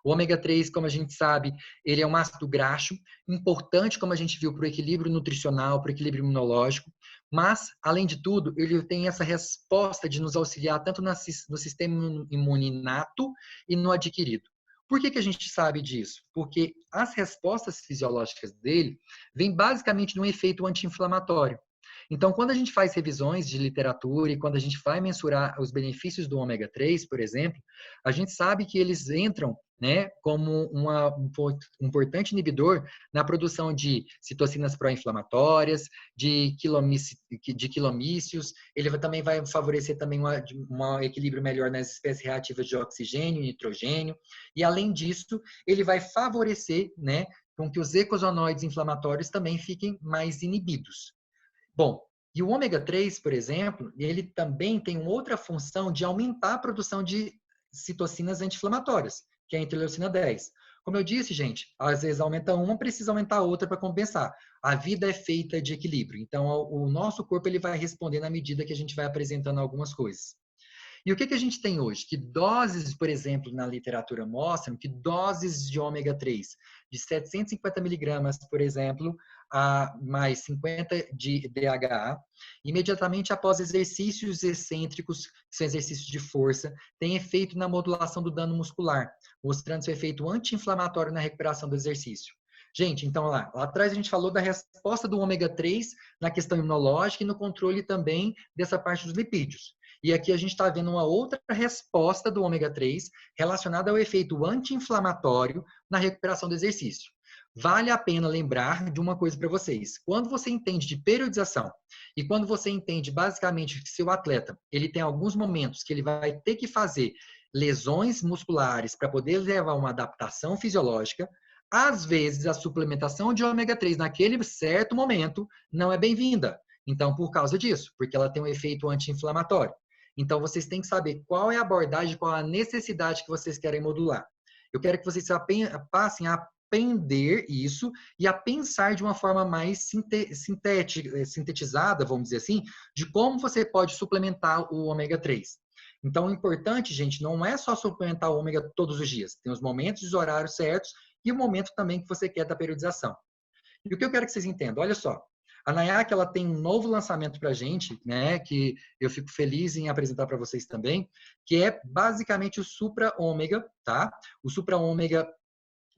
O ômega 3, como a gente sabe, ele é um ácido graxo, importante, como a gente viu, para o equilíbrio nutricional, para o equilíbrio imunológico, mas, além de tudo, ele tem essa resposta de nos auxiliar tanto no sistema imune inato e no adquirido. Por que a gente sabe disso? Porque as respostas fisiológicas dele vêm basicamente de um efeito anti-inflamatório. Então, quando a gente faz revisões de literatura e quando a gente vai mensurar os benefícios do ômega 3, por exemplo, a gente sabe que eles entram, né, como um importante inibidor na produção de citocinas pró-inflamatórias, de quilomícios. Ele também vai favorecer também um equilíbrio melhor nas espécies reativas de oxigênio e nitrogênio. E, além disso, ele vai favorecer, né, com que os eicosanoides inflamatórios também fiquem mais inibidos. Bom, e o ômega 3, por exemplo, ele também tem uma outra função de aumentar a produção de citocinas anti-inflamatórias, que é a interleucina 10. Como eu disse, gente, às vezes aumenta uma, precisa aumentar a outra para compensar. A vida é feita de equilíbrio. Então, o nosso corpo ele vai responder na medida que a gente vai apresentando algumas coisas. E o que a gente tem hoje? Que doses, por exemplo, na literatura mostram que doses de ômega 3 de 750 miligramas, por exemplo, a mais 50 de DHA, imediatamente após exercícios excêntricos, que são exercícios de força, tem efeito na modulação do dano muscular, mostrando seu efeito anti-inflamatório na recuperação do exercício. Gente, então lá atrás a gente falou da resposta do ômega 3 na questão imunológica e no controle também dessa parte dos lipídios. E aqui a gente está vendo uma outra resposta do ômega 3 relacionada ao efeito anti-inflamatório na recuperação do exercício. Vale a pena lembrar de uma coisa para vocês. Quando você entende de periodização e quando você entende basicamente que seu atleta ele tem alguns momentos que ele vai ter que fazer lesões musculares para poder levar uma adaptação fisiológica, às vezes a suplementação de ômega 3 naquele certo momento não é bem-vinda. Então, por causa disso, porque ela tem um efeito anti-inflamatório. Então, vocês têm que saber qual é a abordagem, qual a necessidade que vocês querem modular. Eu quero que vocês passem a aprender isso e a pensar de uma forma mais sintetizada, vamos dizer assim, de como você pode suplementar o ômega 3. Então, o importante, gente, não é só suplementar o ômega todos os dias. Tem os momentos e os horários certos e o momento também que você quer da periodização. E o que eu quero que vocês entendam, olha só, A NAIAC, ela tem um novo lançamento para a gente, né, que eu fico feliz em apresentar para vocês também, que é basicamente o Supra Ômega, tá? O Supra Ômega,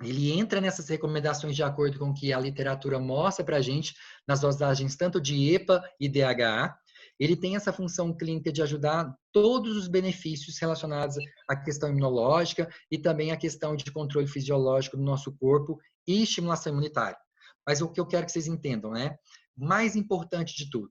ele entra nessas recomendações de acordo com o que a literatura mostra para a gente nas dosagens tanto de EPA e DHA. Ele tem essa função clínica de ajudar todos os benefícios relacionados à questão imunológica e também à questão de controle fisiológico do nosso corpo e estimulação imunitária. Mas o que eu quero que vocês entendam, né? Mais importante de tudo,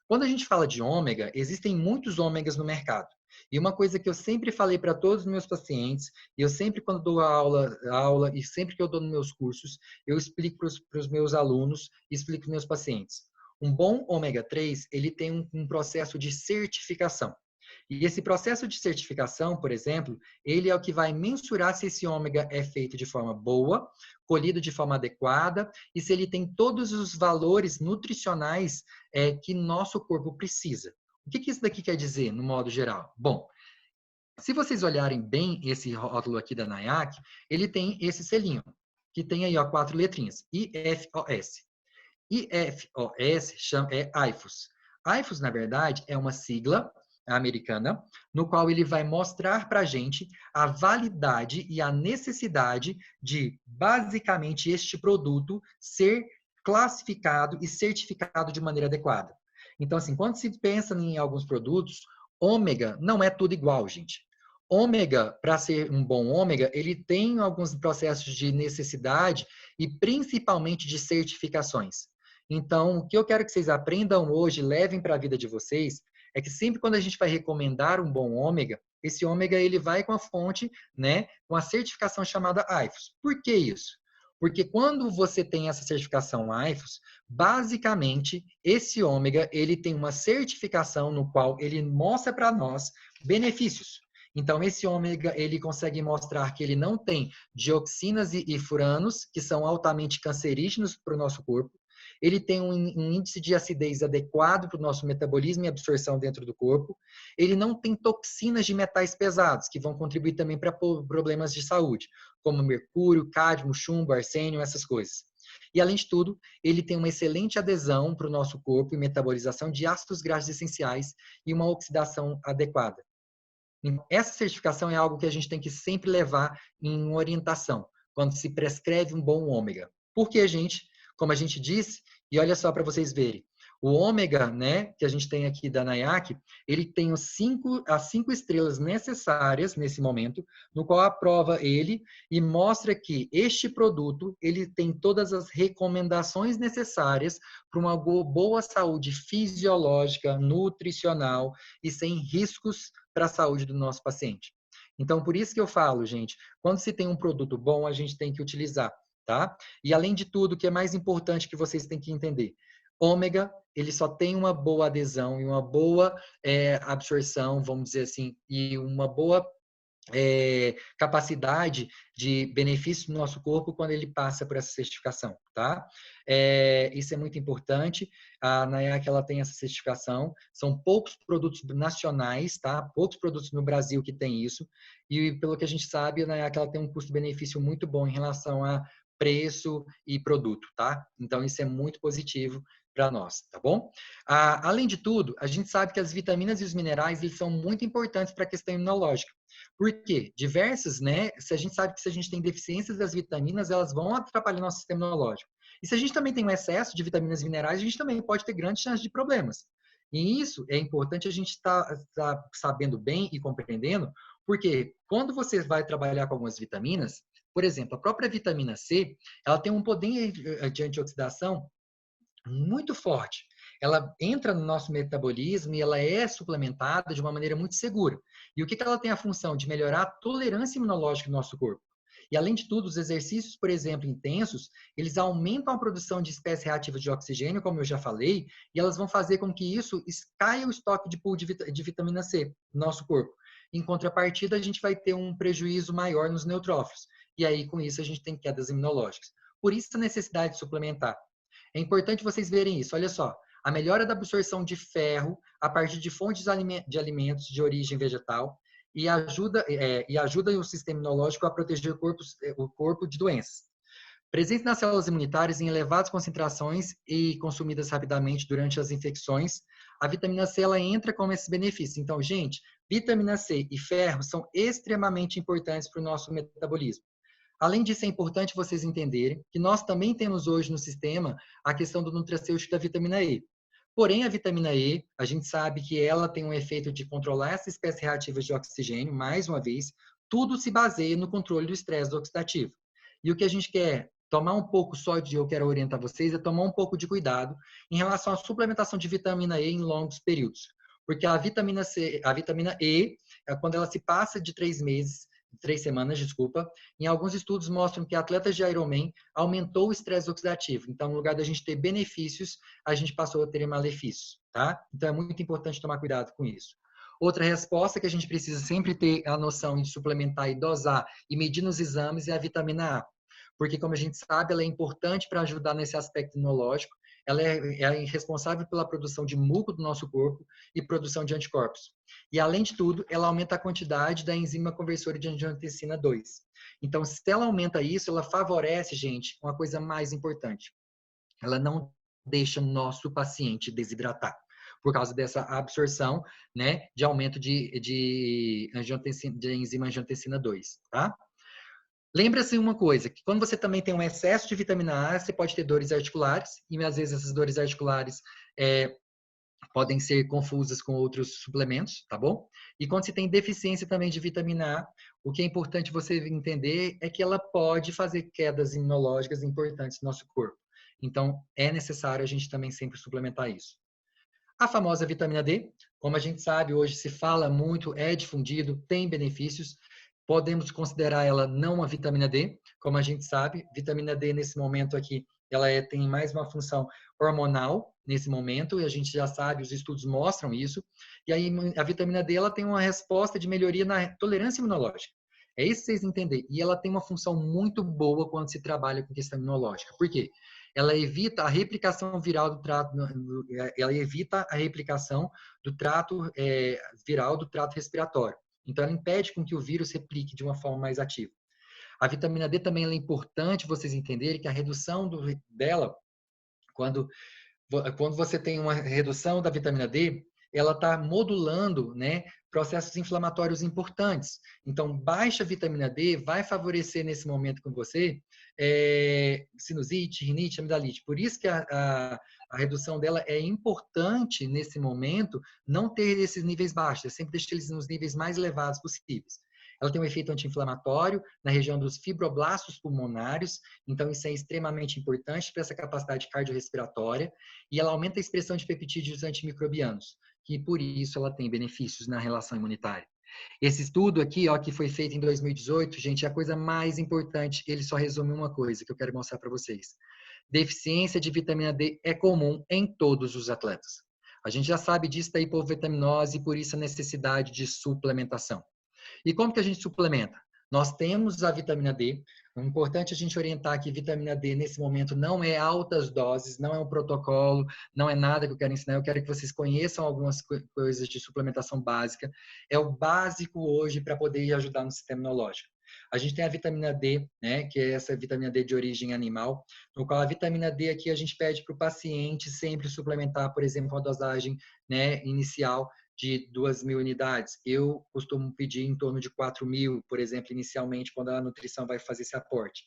quando a gente fala de ômega, existem muitos ômegas no mercado. E uma coisa que eu sempre falei para todos os meus pacientes, e eu sempre quando dou aula e sempre que eu dou nos meus cursos, eu explico para os meus alunos e explico para os meus pacientes. Um bom ômega 3, ele tem um processo de certificação. E esse processo de certificação, por exemplo, ele é o que vai mensurar se esse ômega é feito de forma boa, colhido de forma adequada e se ele tem todos os valores nutricionais que nosso corpo precisa. O que isso daqui quer dizer, no modo geral? Bom, se vocês olharem bem esse rótulo aqui da NAIAC, ele tem esse selinho, que tem aí 4 letrinhas, IFOS. IFOS é IFOS. IFOS, na verdade, é uma sigla americana, no qual ele vai mostrar para a gente a validade e a necessidade de, basicamente, este produto ser classificado e certificado de maneira adequada. Então, assim, quando se pensa em alguns produtos, ômega não é tudo igual, gente. Ômega, para ser um bom ômega, ele tem alguns processos de necessidade e principalmente de certificações. Então, o que eu quero que vocês aprendam hoje, levem para a vida de vocês, é que sempre quando a gente vai recomendar um bom ômega, esse ômega ele vai com a fonte, né, com a certificação chamada IFOS. Por que isso? Porque quando você tem essa certificação IFOS, basicamente esse ômega ele tem uma certificação no qual ele mostra para nós benefícios. Então, esse ômega, ele consegue mostrar que ele não tem dioxinas e furanos, que são altamente cancerígenos para o nosso corpo. Ele tem um índice de acidez adequado para o nosso metabolismo e absorção dentro do corpo. Ele não tem toxinas de metais pesados, que vão contribuir também para problemas de saúde, como mercúrio, cádmio, chumbo, arsênio, essas coisas. E, além de tudo, ele tem uma excelente adesão para o nosso corpo e metabolização de ácidos graxos essenciais e uma oxidação adequada. Essa certificação é algo que a gente tem que sempre levar em orientação, quando se prescreve um bom ômega. Porque, gente, como a gente disse, e olha só para vocês verem, o ômega, né, que a gente tem aqui da NAIAC, ele tem as 5 estrelas necessárias nesse momento, no qual aprova ele e mostra que este produto, ele tem todas as recomendações necessárias para uma boa saúde fisiológica, nutricional e sem riscos para a saúde do nosso paciente. Então, por isso que eu falo, gente, quando se tem um produto bom, a gente tem que utilizar, tá? E além de tudo, o que é mais importante que vocês têm que entender, ômega, ele só tem uma boa adesão e uma boa absorção, vamos dizer assim, e uma boa capacidade de benefício no nosso corpo quando ele passa por essa certificação, tá? Isso é muito importante. A NAIAC, ela tem essa certificação. São poucos produtos nacionais, tá? Poucos produtos no Brasil que tem isso. E pelo que a gente sabe, a NAIAC, ela tem um custo-benefício muito bom em relação a preço e produto, tá? Então, isso é muito positivo para nós, tá bom? Além de tudo, a gente sabe que as vitaminas e os minerais, eles são muito importantes para a questão imunológica. Por quê? Diversas, né? Se a gente sabe que se a gente tem deficiências das vitaminas, elas vão atrapalhar nosso sistema imunológico. E se a gente também tem um excesso de vitaminas e minerais, a gente também pode ter grandes chances de problemas. E isso é importante a gente estar sabendo bem e compreendendo, porque quando você vai trabalhar com algumas vitaminas, por exemplo, a própria vitamina C, ela tem um poder de antioxidação muito forte. Ela entra no nosso metabolismo e ela é suplementada de uma maneira muito segura. E o que ela tem a função? De melhorar a tolerância imunológica do nosso corpo. E, além de tudo, os exercícios, por exemplo, intensos, eles aumentam a produção de espécies reativas de oxigênio, como eu já falei, e elas vão fazer com que isso caia o estoque de pool de vitamina C no nosso corpo. Em contrapartida, a gente vai ter um prejuízo maior nos neutrófilos. E aí, com isso, a gente tem quedas imunológicas. Por isso, a necessidade de suplementar. É importante vocês verem isso. Olha só, a melhora da absorção de ferro a partir de fontes de alimentos de origem vegetal e ajuda o sistema imunológico a proteger o corpo de doenças. Presentes nas células imunitárias em elevadas concentrações e consumidas rapidamente durante as infecções, a vitamina C ela entra como esses benefícios. Então, gente, vitamina C e ferro são extremamente importantes para o nosso metabolismo. Além disso, é importante vocês entenderem que nós também temos hoje no sistema a questão do nutracêutico da vitamina E. Porém, a vitamina E, a gente sabe que ela tem um efeito de controlar essas espécies reativas de oxigênio, mais uma vez, tudo se baseia no controle do estresse oxidativo. E o que a gente quer tomar um pouco só de, eu quero orientar vocês, é tomar um pouco de cuidado em relação à suplementação de vitamina E em longos períodos. Porque a vitamina C, a vitamina E, quando ela se passa de 3 meses, 3 semanas, desculpa, em alguns estudos mostram que atletas de Ironman aumentou o estresse oxidativo. Então, no lugar da gente ter benefícios, a gente passou a ter malefícios, tá? Então, é muito importante tomar cuidado com isso. Outra resposta que a gente precisa sempre ter a noção de suplementar e dosar e medir nos exames é a vitamina A. Porque, como a gente sabe, ela é importante para ajudar nesse aspecto imunológico. Ela é responsável pela produção de muco do nosso corpo e produção de anticorpos. E, além de tudo, ela aumenta a quantidade da enzima conversora de angiotensina 2. Então, se ela aumenta isso, ela favorece, gente, uma coisa mais importante. Ela não deixa o nosso paciente desidratar por causa dessa absorção, né, de aumento de enzima angiotensina 2, tá? Lembra-se uma coisa, que quando você também tem um excesso de vitamina A, você pode ter dores articulares, e às vezes essas dores articulares podem ser confusas com outros suplementos, tá bom? E quando você tem deficiência também de vitamina A, o que é importante você entender é que ela pode fazer quedas imunológicas importantes no nosso corpo. Então, é necessário a gente também sempre suplementar isso. A famosa vitamina D, como a gente sabe, hoje se fala muito, é difundido, tem benefícios. Podemos considerar ela não uma vitamina D, como a gente sabe. Vitamina D, nesse momento aqui, ela tem mais uma função hormonal, nesse momento, e a gente já sabe, os estudos mostram isso. E aí, a vitamina D, ela tem uma resposta de melhoria na tolerância imunológica. É isso que vocês entenderem. E ela tem uma função muito boa quando se trabalha com questão imunológica. Por quê? Ela evita a replicação viral do trato, ela evita a replicação do trato viral do trato respiratório. Então, ela impede com que o vírus replique de uma forma mais ativa. A vitamina D também é importante vocês entenderem que a redução dela, quando você tem uma redução da vitamina D, ela está modulando, né, processos inflamatórios importantes. Então, baixa vitamina D vai favorecer nesse momento com você sinusite, rinite, amidalite. Por isso que a redução dela é importante nesse momento não ter esses níveis baixos, é sempre deixar eles nos níveis mais elevados possíveis. Ela tem um efeito anti-inflamatório na região dos fibroblastos pulmonares, então isso é extremamente importante para essa capacidade cardiorrespiratória, e ela aumenta a expressão de peptídeos antimicrobianos, que por isso ela tem benefícios na relação imunitária. Esse estudo aqui, ó, que foi feito em 2018, gente, é a coisa mais importante, ele só resume uma coisa que eu quero mostrar para vocês. Deficiência de vitamina D é comum em todos os atletas. A gente já sabe disso da hipovitaminose e por isso a necessidade de suplementação. E como que a gente suplementa? Nós temos a vitamina D. É importante a gente orientar que vitamina D, nesse momento, não é altas doses, não é um protocolo, não é nada que eu quero ensinar. Eu quero que vocês conheçam algumas coisas de suplementação básica. É o básico hoje para poder ajudar no sistema imunológico. A gente tem a vitamina D, né, que é essa vitamina D de origem animal, no qual a vitamina D aqui a gente pede para o paciente sempre suplementar, por exemplo, a dosagem, né, inicial de 2.000 unidades. Eu costumo pedir em torno de 4.000, por exemplo, inicialmente, quando a nutrição vai fazer esse aporte.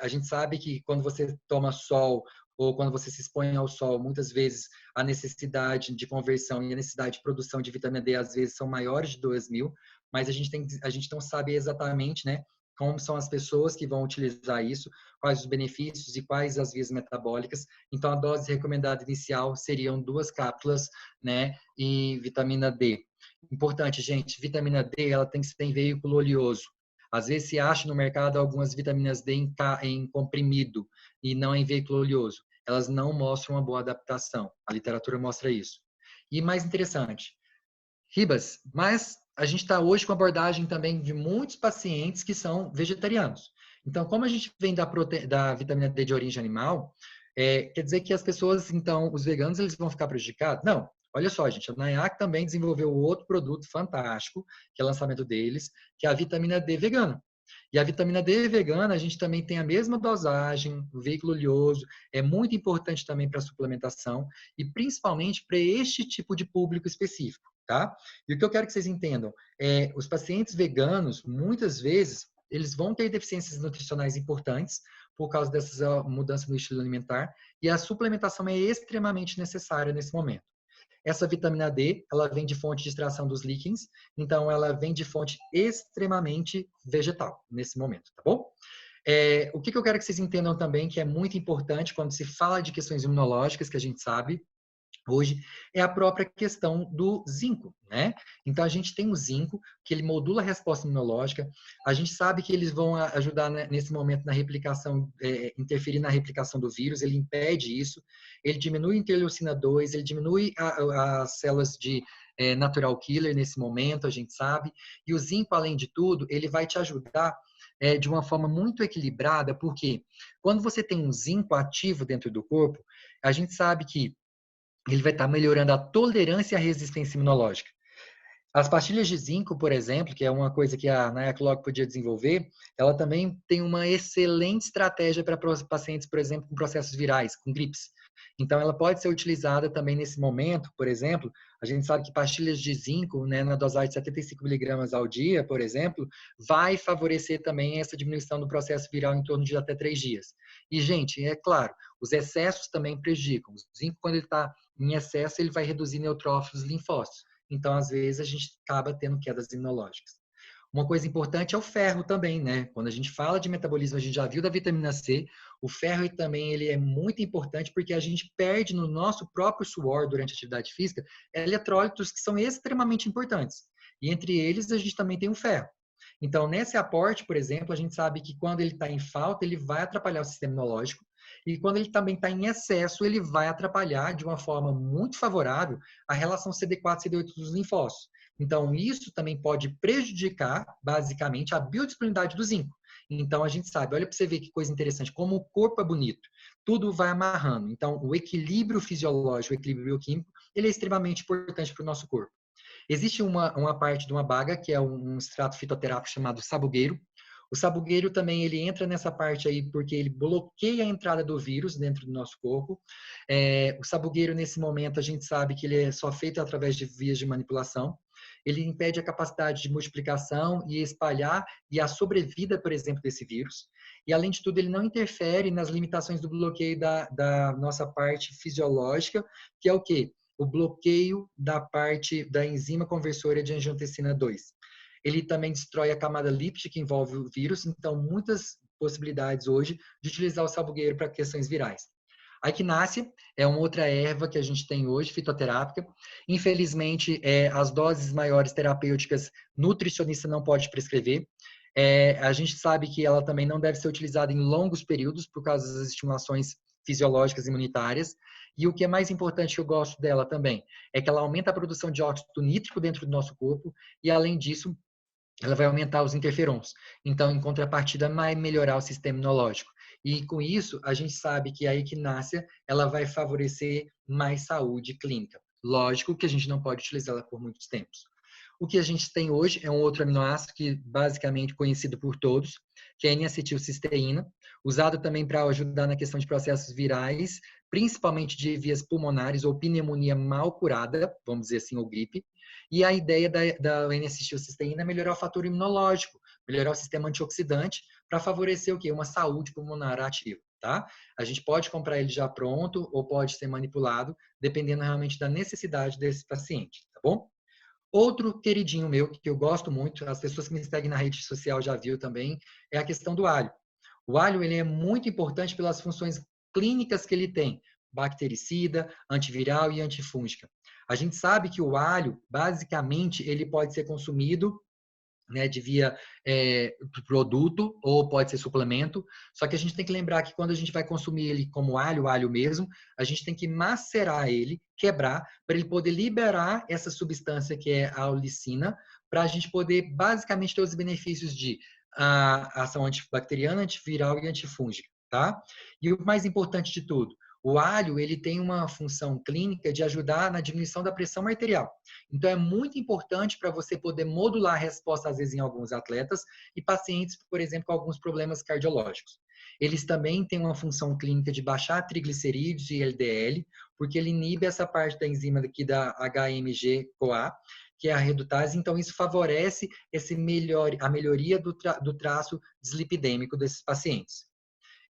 A gente sabe que quando você toma sol ou quando você se expõe ao sol, muitas vezes a necessidade de conversão e a necessidade de produção de vitamina D, às vezes, são maiores de 2.000, mas a gente não sabe exatamente, né, como são as pessoas que vão utilizar isso, quais os benefícios e quais as vias metabólicas. Então, a dose recomendada inicial seriam 2 cápsulas, né, e vitamina D. Importante, gente, vitamina D, ela tem que ser em veículo oleoso. Às vezes se acha no mercado algumas vitaminas D em comprimido e não em veículo oleoso. Elas não mostram uma boa adaptação. A literatura mostra isso. E mais interessante, Ribas, mas a gente está hoje com abordagem também de muitos pacientes que são vegetarianos. Então, como a gente vem da vitamina D de origem animal, quer dizer que as pessoas, então, os veganos, eles vão ficar prejudicados? Não. Olha só, gente, a NIAC também desenvolveu outro produto fantástico, que é o lançamento deles, que é a vitamina D vegana. E a vitamina D vegana, a gente também tem a mesma dosagem, o veículo oleoso, é muito importante também para a suplementação e principalmente para este tipo de público específico, tá? E o que eu quero que vocês entendam é, os pacientes veganos, muitas vezes, eles vão ter deficiências nutricionais importantes por causa dessas mudanças no estilo alimentar e a suplementação é extremamente necessária nesse momento. Essa vitamina D, ela vem de fonte de extração dos líquens, então ela vem de fonte extremamente vegetal nesse momento, tá bom? O que eu quero que vocês entendam também, que é muito importante quando se fala de questões imunológicas, que a gente sabe, hoje é a própria questão do zinco, né? Então a gente tem o zinco, que ele modula a resposta imunológica. A gente sabe que eles vão ajudar nesse momento na replicação, interferir na replicação do vírus, ele impede isso, ele diminui a interleucina 2, ele diminui as células de natural killer nesse momento, a gente sabe. E o zinco, além de tudo, ele vai te ajudar de uma forma muito equilibrada, porque quando você tem um zinco ativo dentro do corpo, a gente sabe que ele vai estar melhorando a tolerância e a resistência imunológica. As pastilhas de zinco, por exemplo, que é uma coisa que a Nayaclog podia desenvolver, ela também tem uma excelente estratégia para pacientes, por exemplo, com processos virais, com gripes. Então, ela pode ser utilizada também nesse momento, por exemplo, a gente sabe que pastilhas de zinco, né, na dosagem de 75 miligramas ao dia, por exemplo, vai favorecer também essa diminuição do processo viral em torno de até 3 dias. E, gente, é claro, os excessos também prejudicam. O zinco, quando ele está em excesso, ele vai reduzir neutrófilos e linfócitos. Então, às vezes, a gente acaba tendo quedas imunológicas. Uma coisa importante é o ferro também, né? Quando a gente fala de metabolismo, a gente já viu da vitamina C, o ferro também ele é muito importante porque a gente perde no nosso próprio suor durante a atividade física eletrólitos que são extremamente importantes. E entre eles, a gente também tem o ferro. Então, nesse aporte, por exemplo, a gente sabe que quando ele está em falta, ele vai atrapalhar o sistema imunológico, e quando ele também está em excesso, ele vai atrapalhar de uma forma muito favorável a relação CD4-CD8 dos linfócitos. Então, isso também pode prejudicar, basicamente, a biodisponibilidade do zinco. Então, a gente sabe, olha para você ver que coisa interessante, como o corpo é bonito, tudo vai amarrando. Então, o equilíbrio fisiológico, o equilíbrio bioquímico, ele é extremamente importante para o nosso corpo. Existe uma parte de uma baga, que é um extrato fitoterápico chamado sabugueiro. O sabugueiro também ele entra nessa parte aí porque ele bloqueia a entrada do vírus dentro do nosso corpo. O sabugueiro, nesse momento, a gente sabe que ele é só feito através de vias de manipulação. Ele impede a capacidade de multiplicação e espalhar e a sobrevida, por exemplo, desse vírus. E, além de tudo, ele não interfere nas limitações do bloqueio da nossa parte fisiológica, que é o quê? O bloqueio da parte da enzima conversora de angiotensina 2. Ele também destrói a camada lípida que envolve o vírus, então muitas possibilidades hoje de utilizar o sabugueiro para questões virais. A equinácea é uma outra erva que a gente tem hoje, fitoterápica. Infelizmente, as doses maiores terapêuticas, nutricionista não pode prescrever. A gente sabe que ela também não deve ser utilizada em longos períodos por causa das estimulações fisiológicas imunitárias. E o que é mais importante que eu gosto dela também é que ela aumenta a produção de óxido nítrico dentro do nosso corpo e, além disso, ela vai aumentar os interferons. Então, em contrapartida, vai melhorar o sistema imunológico. E com isso, a gente sabe que a equinácea ela vai favorecer mais saúde clínica. Lógico que a gente não pode utilizá-la por muitos tempos. O que a gente tem hoje é um outro aminoácido que basicamente conhecido por todos, que é a N-acetilcisteína, usado também para ajudar na questão de processos virais, principalmente de vias pulmonares ou pneumonia mal curada, vamos dizer assim, ou gripe. E a ideia da N-acetilcisteína é melhorar o fator imunológico, melhorar o sistema antioxidante para favorecer o quê? Uma saúde pulmonar ativa, tá? A gente pode comprar ele já pronto ou pode ser manipulado, dependendo realmente da necessidade desse paciente, tá bom? Outro queridinho meu, que eu gosto muito, as pessoas que me seguem na rede social já viu também, é a questão do alho. O alho ele é muito importante pelas funções clínicas que ele tem, bactericida, antiviral e antifúngica. A gente sabe que o alho, basicamente, ele pode ser consumido, né, de via produto ou pode ser suplemento. Só que a gente tem que lembrar que quando a gente vai consumir ele como alho, alho mesmo, a gente tem que macerar ele, quebrar, para ele poder liberar essa substância que é a aulicina, para a gente poder basicamente ter os benefícios de ação antibacteriana, antiviral e antifúngica, tá? E o mais importante de tudo, O alho, ele tem uma função clínica de ajudar na diminuição da pressão arterial. Então, é muito importante para você poder modular a resposta, às vezes, em alguns atletas e pacientes, por exemplo, com alguns problemas cardiológicos. Eles também têm uma função clínica de baixar triglicerídeos e LDL, porque ele inibe essa parte da enzima aqui da HMG-CoA, que é a redutase, então isso favorece a melhoria do traço dislipidêmico desses pacientes.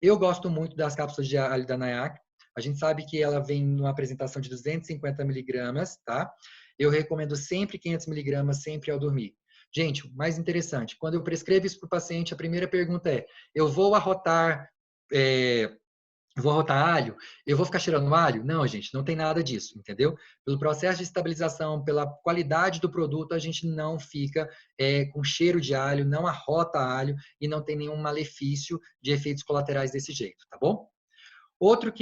Eu gosto muito das cápsulas de alho da NAIAC. A gente sabe que ela vem numa apresentação de 250 miligramas, tá? Eu recomendo sempre 500 miligramas, sempre ao dormir. Gente, o mais interessante, quando eu prescrevo isso para o paciente, a primeira pergunta é, eu vou arrotar alho? Eu vou ficar cheirando alho? Não, gente, não tem nada disso, entendeu? Pelo processo de estabilização, pela qualidade do produto, a gente não fica com cheiro de alho, não arrota alho e não tem nenhum malefício de efeitos colaterais desse jeito, tá bom? Outro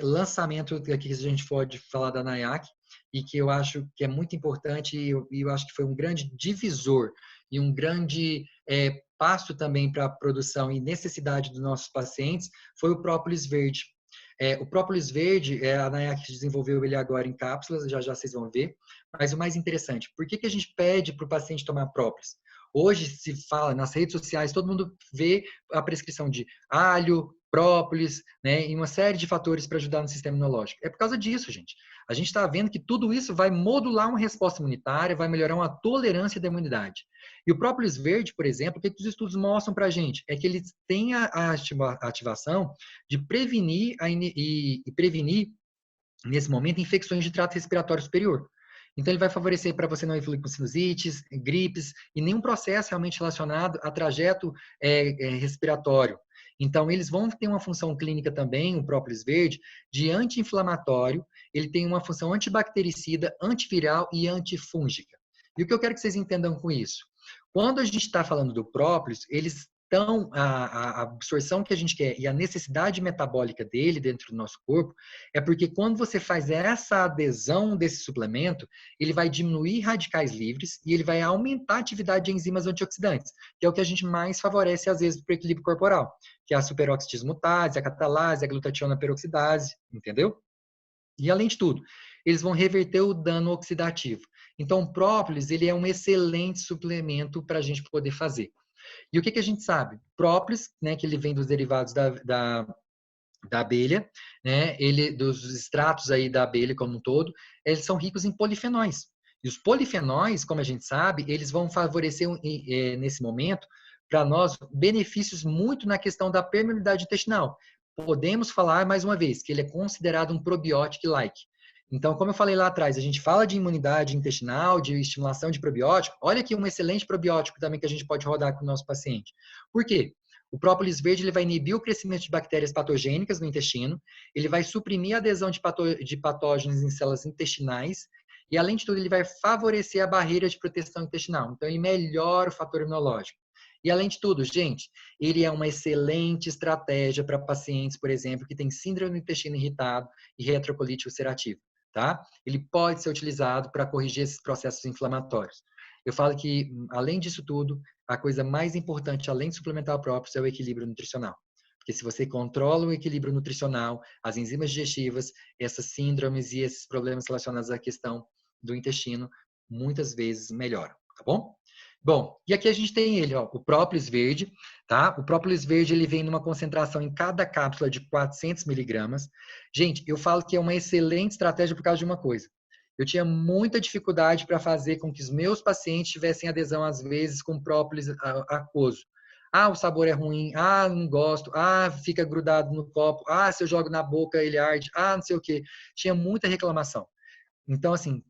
lançamento que a gente pode falar da NAIAC e que eu acho que é muito importante e eu acho que foi um grande divisor e um grande passo também para a produção e necessidade dos nossos pacientes foi o própolis verde. O própolis verde, a NAIAC desenvolveu ele agora em cápsulas, já já vocês vão ver, mas o mais interessante, por que a gente pede para o paciente tomar própolis? Hoje se fala nas redes sociais, todo mundo vê a prescrição de alho, própolis, né, e uma série de fatores para ajudar no sistema imunológico. É por causa disso, gente. A gente está vendo que tudo isso vai modular uma resposta imunitária, vai melhorar uma tolerância da imunidade. E o própolis verde, por exemplo, o que os estudos mostram para a gente? É que ele tem a ativação de prevenir nesse momento, infecções de trato respiratório superior. Então, ele vai favorecer para você não evoluir com sinusites, gripes e nenhum processo realmente relacionado a trajeto respiratório. Então, eles vão ter uma função clínica também, o própolis verde, de anti-inflamatório, ele tem uma função antibactericida, antiviral e antifúngica. E o que eu quero que vocês entendam com isso? Quando a gente está falando do própolis, eles estão, a absorção que a gente quer e a necessidade metabólica dele dentro do nosso corpo, é porque quando você faz essa adesão desse suplemento, ele vai diminuir radicais livres e ele vai aumentar a atividade de enzimas antioxidantes, que é o que a gente mais favorece às vezes para o equilíbrio corporal, que é a superoxidismutase, a catalase, a glutationa peroxidase, entendeu? E além de tudo, eles vão reverter o dano oxidativo. Então, o própolis, ele é um excelente suplemento para a gente poder fazer. E o que a gente sabe? Própolis, né, que ele vem dos derivados da abelha, né, dos extratos aí da abelha como um todo, eles são ricos em polifenóis. E os polifenóis, como a gente sabe, eles vão favorecer nesse momento para nós benefícios muito na questão da permeabilidade intestinal. Podemos falar mais uma vez que ele é considerado um probiótico-like. Então, como eu falei lá atrás, a gente fala de imunidade intestinal, de estimulação de probiótico. Olha aqui um excelente probiótico também que a gente pode rodar com o nosso paciente. Por quê? O própolis verde ele vai inibir o crescimento de bactérias patogênicas no intestino, ele vai suprimir a adesão de patógenos em células intestinais e, além de tudo, ele vai favorecer a barreira de proteção intestinal. Então, ele melhora o fator imunológico. E, além de tudo, gente, ele é uma excelente estratégia para pacientes, por exemplo, que têm síndrome do intestino irritado e retrocolite ulcerativa. Tá? Ele pode ser utilizado para corrigir esses processos inflamatórios. Eu falo que, além disso tudo, a coisa mais importante, além de suplementar o próprio, é o equilíbrio nutricional. Porque se você controla o equilíbrio nutricional, as enzimas digestivas, essas síndromes e esses problemas relacionados à questão do intestino, muitas vezes melhoram, tá bom? Bom, e aqui a gente tem ele, ó, o própolis verde, tá? O própolis verde, ele vem numa concentração em cada cápsula de 400 miligramas. Gente, eu falo que é uma excelente estratégia por causa de uma coisa. Eu tinha muita dificuldade para fazer com que os meus pacientes tivessem adesão, às vezes, com própolis aquoso. Ah, o sabor é ruim. Ah, não gosto. Ah, fica grudado no copo. Ah, se eu jogo na boca, ele arde. Ah, não sei o quê. Tinha muita reclamação. Então, assim,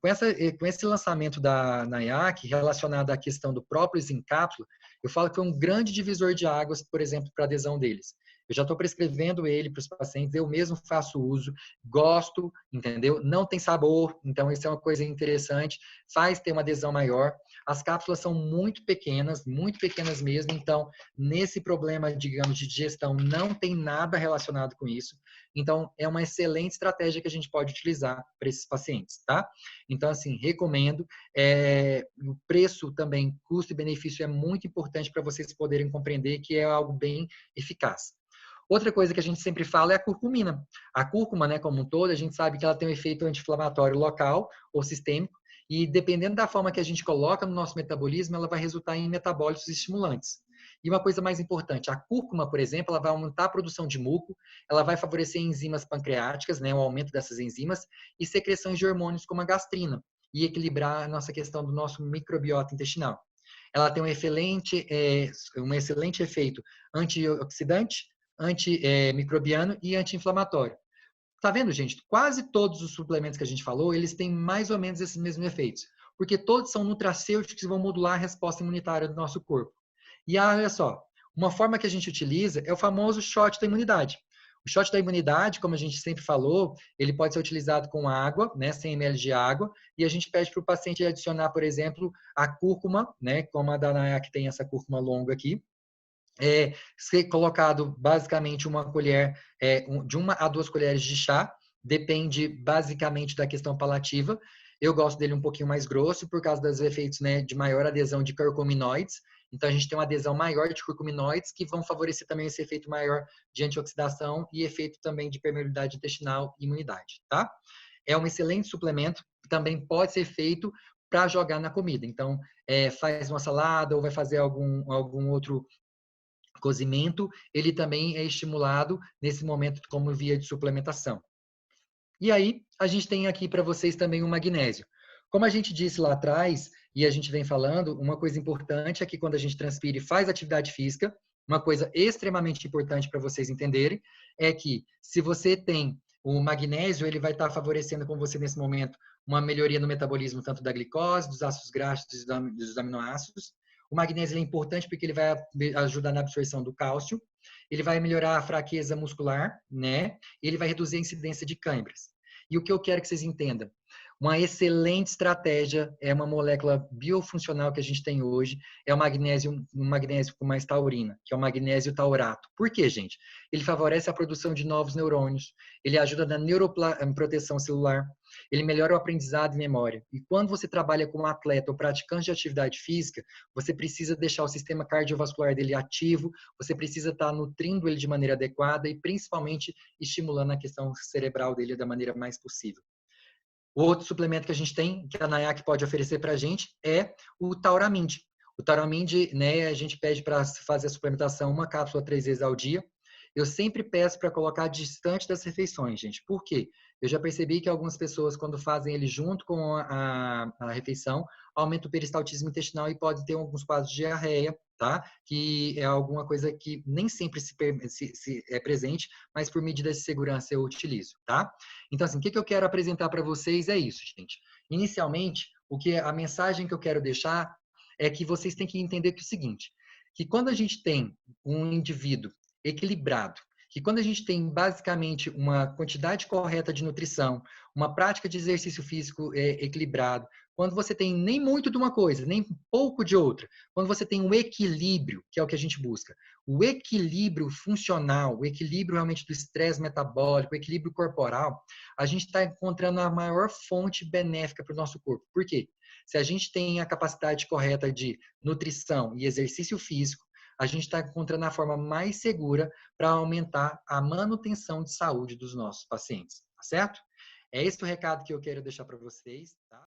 com esse lançamento da NAIAC, relacionado à questão do própolis em cápsula, eu falo que é um grande divisor de águas, por exemplo, para a adesão deles. Eu já estou prescrevendo ele para os pacientes, eu mesmo faço uso, gosto, entendeu? Não tem sabor, então isso é uma coisa interessante, faz ter uma adesão maior. As cápsulas são muito pequenas mesmo, então nesse problema, digamos, de digestão, não tem nada relacionado com isso. Então, é uma excelente estratégia que a gente pode utilizar para esses pacientes, tá? Então, assim, recomendo. O preço também, custo e benefício é muito importante para vocês poderem compreender que é algo bem eficaz. Outra coisa que a gente sempre fala é a curcumina. A cúrcuma, né, como um todo, a gente sabe que ela tem um efeito anti-inflamatório local ou sistêmico, e dependendo da forma que a gente coloca no nosso metabolismo, ela vai resultar em metabólitos estimulantes. E uma coisa mais importante, a cúrcuma, por exemplo, ela vai aumentar a produção de muco, ela vai favorecer enzimas pancreáticas, né, o aumento dessas enzimas, e secreções de hormônios como a gastrina, e equilibrar a nossa questão do nosso microbiota intestinal. Ela tem um excelente efeito antioxidante, antimicrobiano e anti-inflamatório. Tá vendo, gente? Quase todos os suplementos que a gente falou, eles têm mais ou menos esses mesmos efeitos, porque todos são nutracêuticos que vão modular a resposta imunitária do nosso corpo. E olha só, uma forma que a gente utiliza é o famoso shot da imunidade. O shot da imunidade, como a gente sempre falou, ele pode ser utilizado com água, né, 100 ml de água, e a gente pede para o paciente adicionar, por exemplo, a cúrcuma, né, como a da Naya, que tem essa cúrcuma longa aqui, ser colocado basicamente uma colher, de 1 a 2 colheres de chá, depende basicamente da questão palativa. Eu gosto dele um pouquinho mais grosso por causa dos efeitos, né, de maior adesão de curcuminoides. Então a gente tem uma adesão maior de curcuminoides que vão favorecer também esse efeito maior de antioxidação e efeito também de permeabilidade intestinal e imunidade, tá? É um excelente suplemento, também pode ser feito para jogar na comida. Então, faz uma salada ou vai fazer algum outro cozimento, ele também é estimulado nesse momento como via de suplementação. E aí, a gente tem aqui para vocês também o magnésio. Como a gente disse lá atrás, e a gente vem falando, uma coisa importante é que quando a gente transpira e faz atividade física, uma coisa extremamente importante para vocês entenderem, é que se você tem o magnésio, ele vai estar favorecendo com você nesse momento uma melhoria no metabolismo tanto da glicose, dos ácidos graxos, dos aminoácidos. O magnésio é importante porque ele vai ajudar na absorção do cálcio, ele vai melhorar a fraqueza muscular, né? Ele vai reduzir a incidência de câimbras. E o que eu quero que vocês entendam? Uma excelente estratégia é uma molécula biofuncional que a gente tem hoje, é o magnésio, um magnésio com mais taurina, que é o magnésio taurato. Por quê, gente? Ele favorece a produção de novos neurônios, ele ajuda na neuroproteção celular, ele melhora o aprendizado e memória. E quando você trabalha com um atleta ou praticante de atividade física, você precisa deixar o sistema cardiovascular dele ativo, você precisa estar nutrindo ele de maneira adequada e principalmente estimulando a questão cerebral dele da maneira mais possível. O outro suplemento que a gente tem, que a NAIAC pode oferecer para a gente, é o Tauramind. O Tauramind, né, a gente pede para fazer a suplementação 1 cápsula 3 vezes ao dia. Eu sempre peço para colocar distante das refeições, gente. Por quê? Eu já percebi que algumas pessoas, quando fazem ele junto com a refeição, aumenta o peristaltismo intestinal e pode ter alguns quadros de diarreia, tá? Que é alguma coisa que nem sempre se é presente, mas por medidas de segurança eu utilizo, tá? Então, assim, o que eu quero apresentar para vocês é isso, gente. Inicialmente, a mensagem que eu quero deixar é que vocês têm que entender que é o seguinte, que quando a gente tem um indivíduo equilibrado, que quando a gente tem basicamente uma quantidade correta de nutrição, uma prática de exercício físico equilibrado, quando você tem nem muito de uma coisa, nem pouco de outra, quando você tem um equilíbrio, que é o que a gente busca, o equilíbrio funcional, o equilíbrio realmente do estresse metabólico, o equilíbrio corporal, a gente está encontrando a maior fonte benéfica para o nosso corpo. Por quê? Se a gente tem a capacidade correta de nutrição e exercício físico, a gente está encontrando a forma mais segura para aumentar a manutenção de saúde dos nossos pacientes, tá certo? É esse o recado que eu quero deixar para vocês, tá?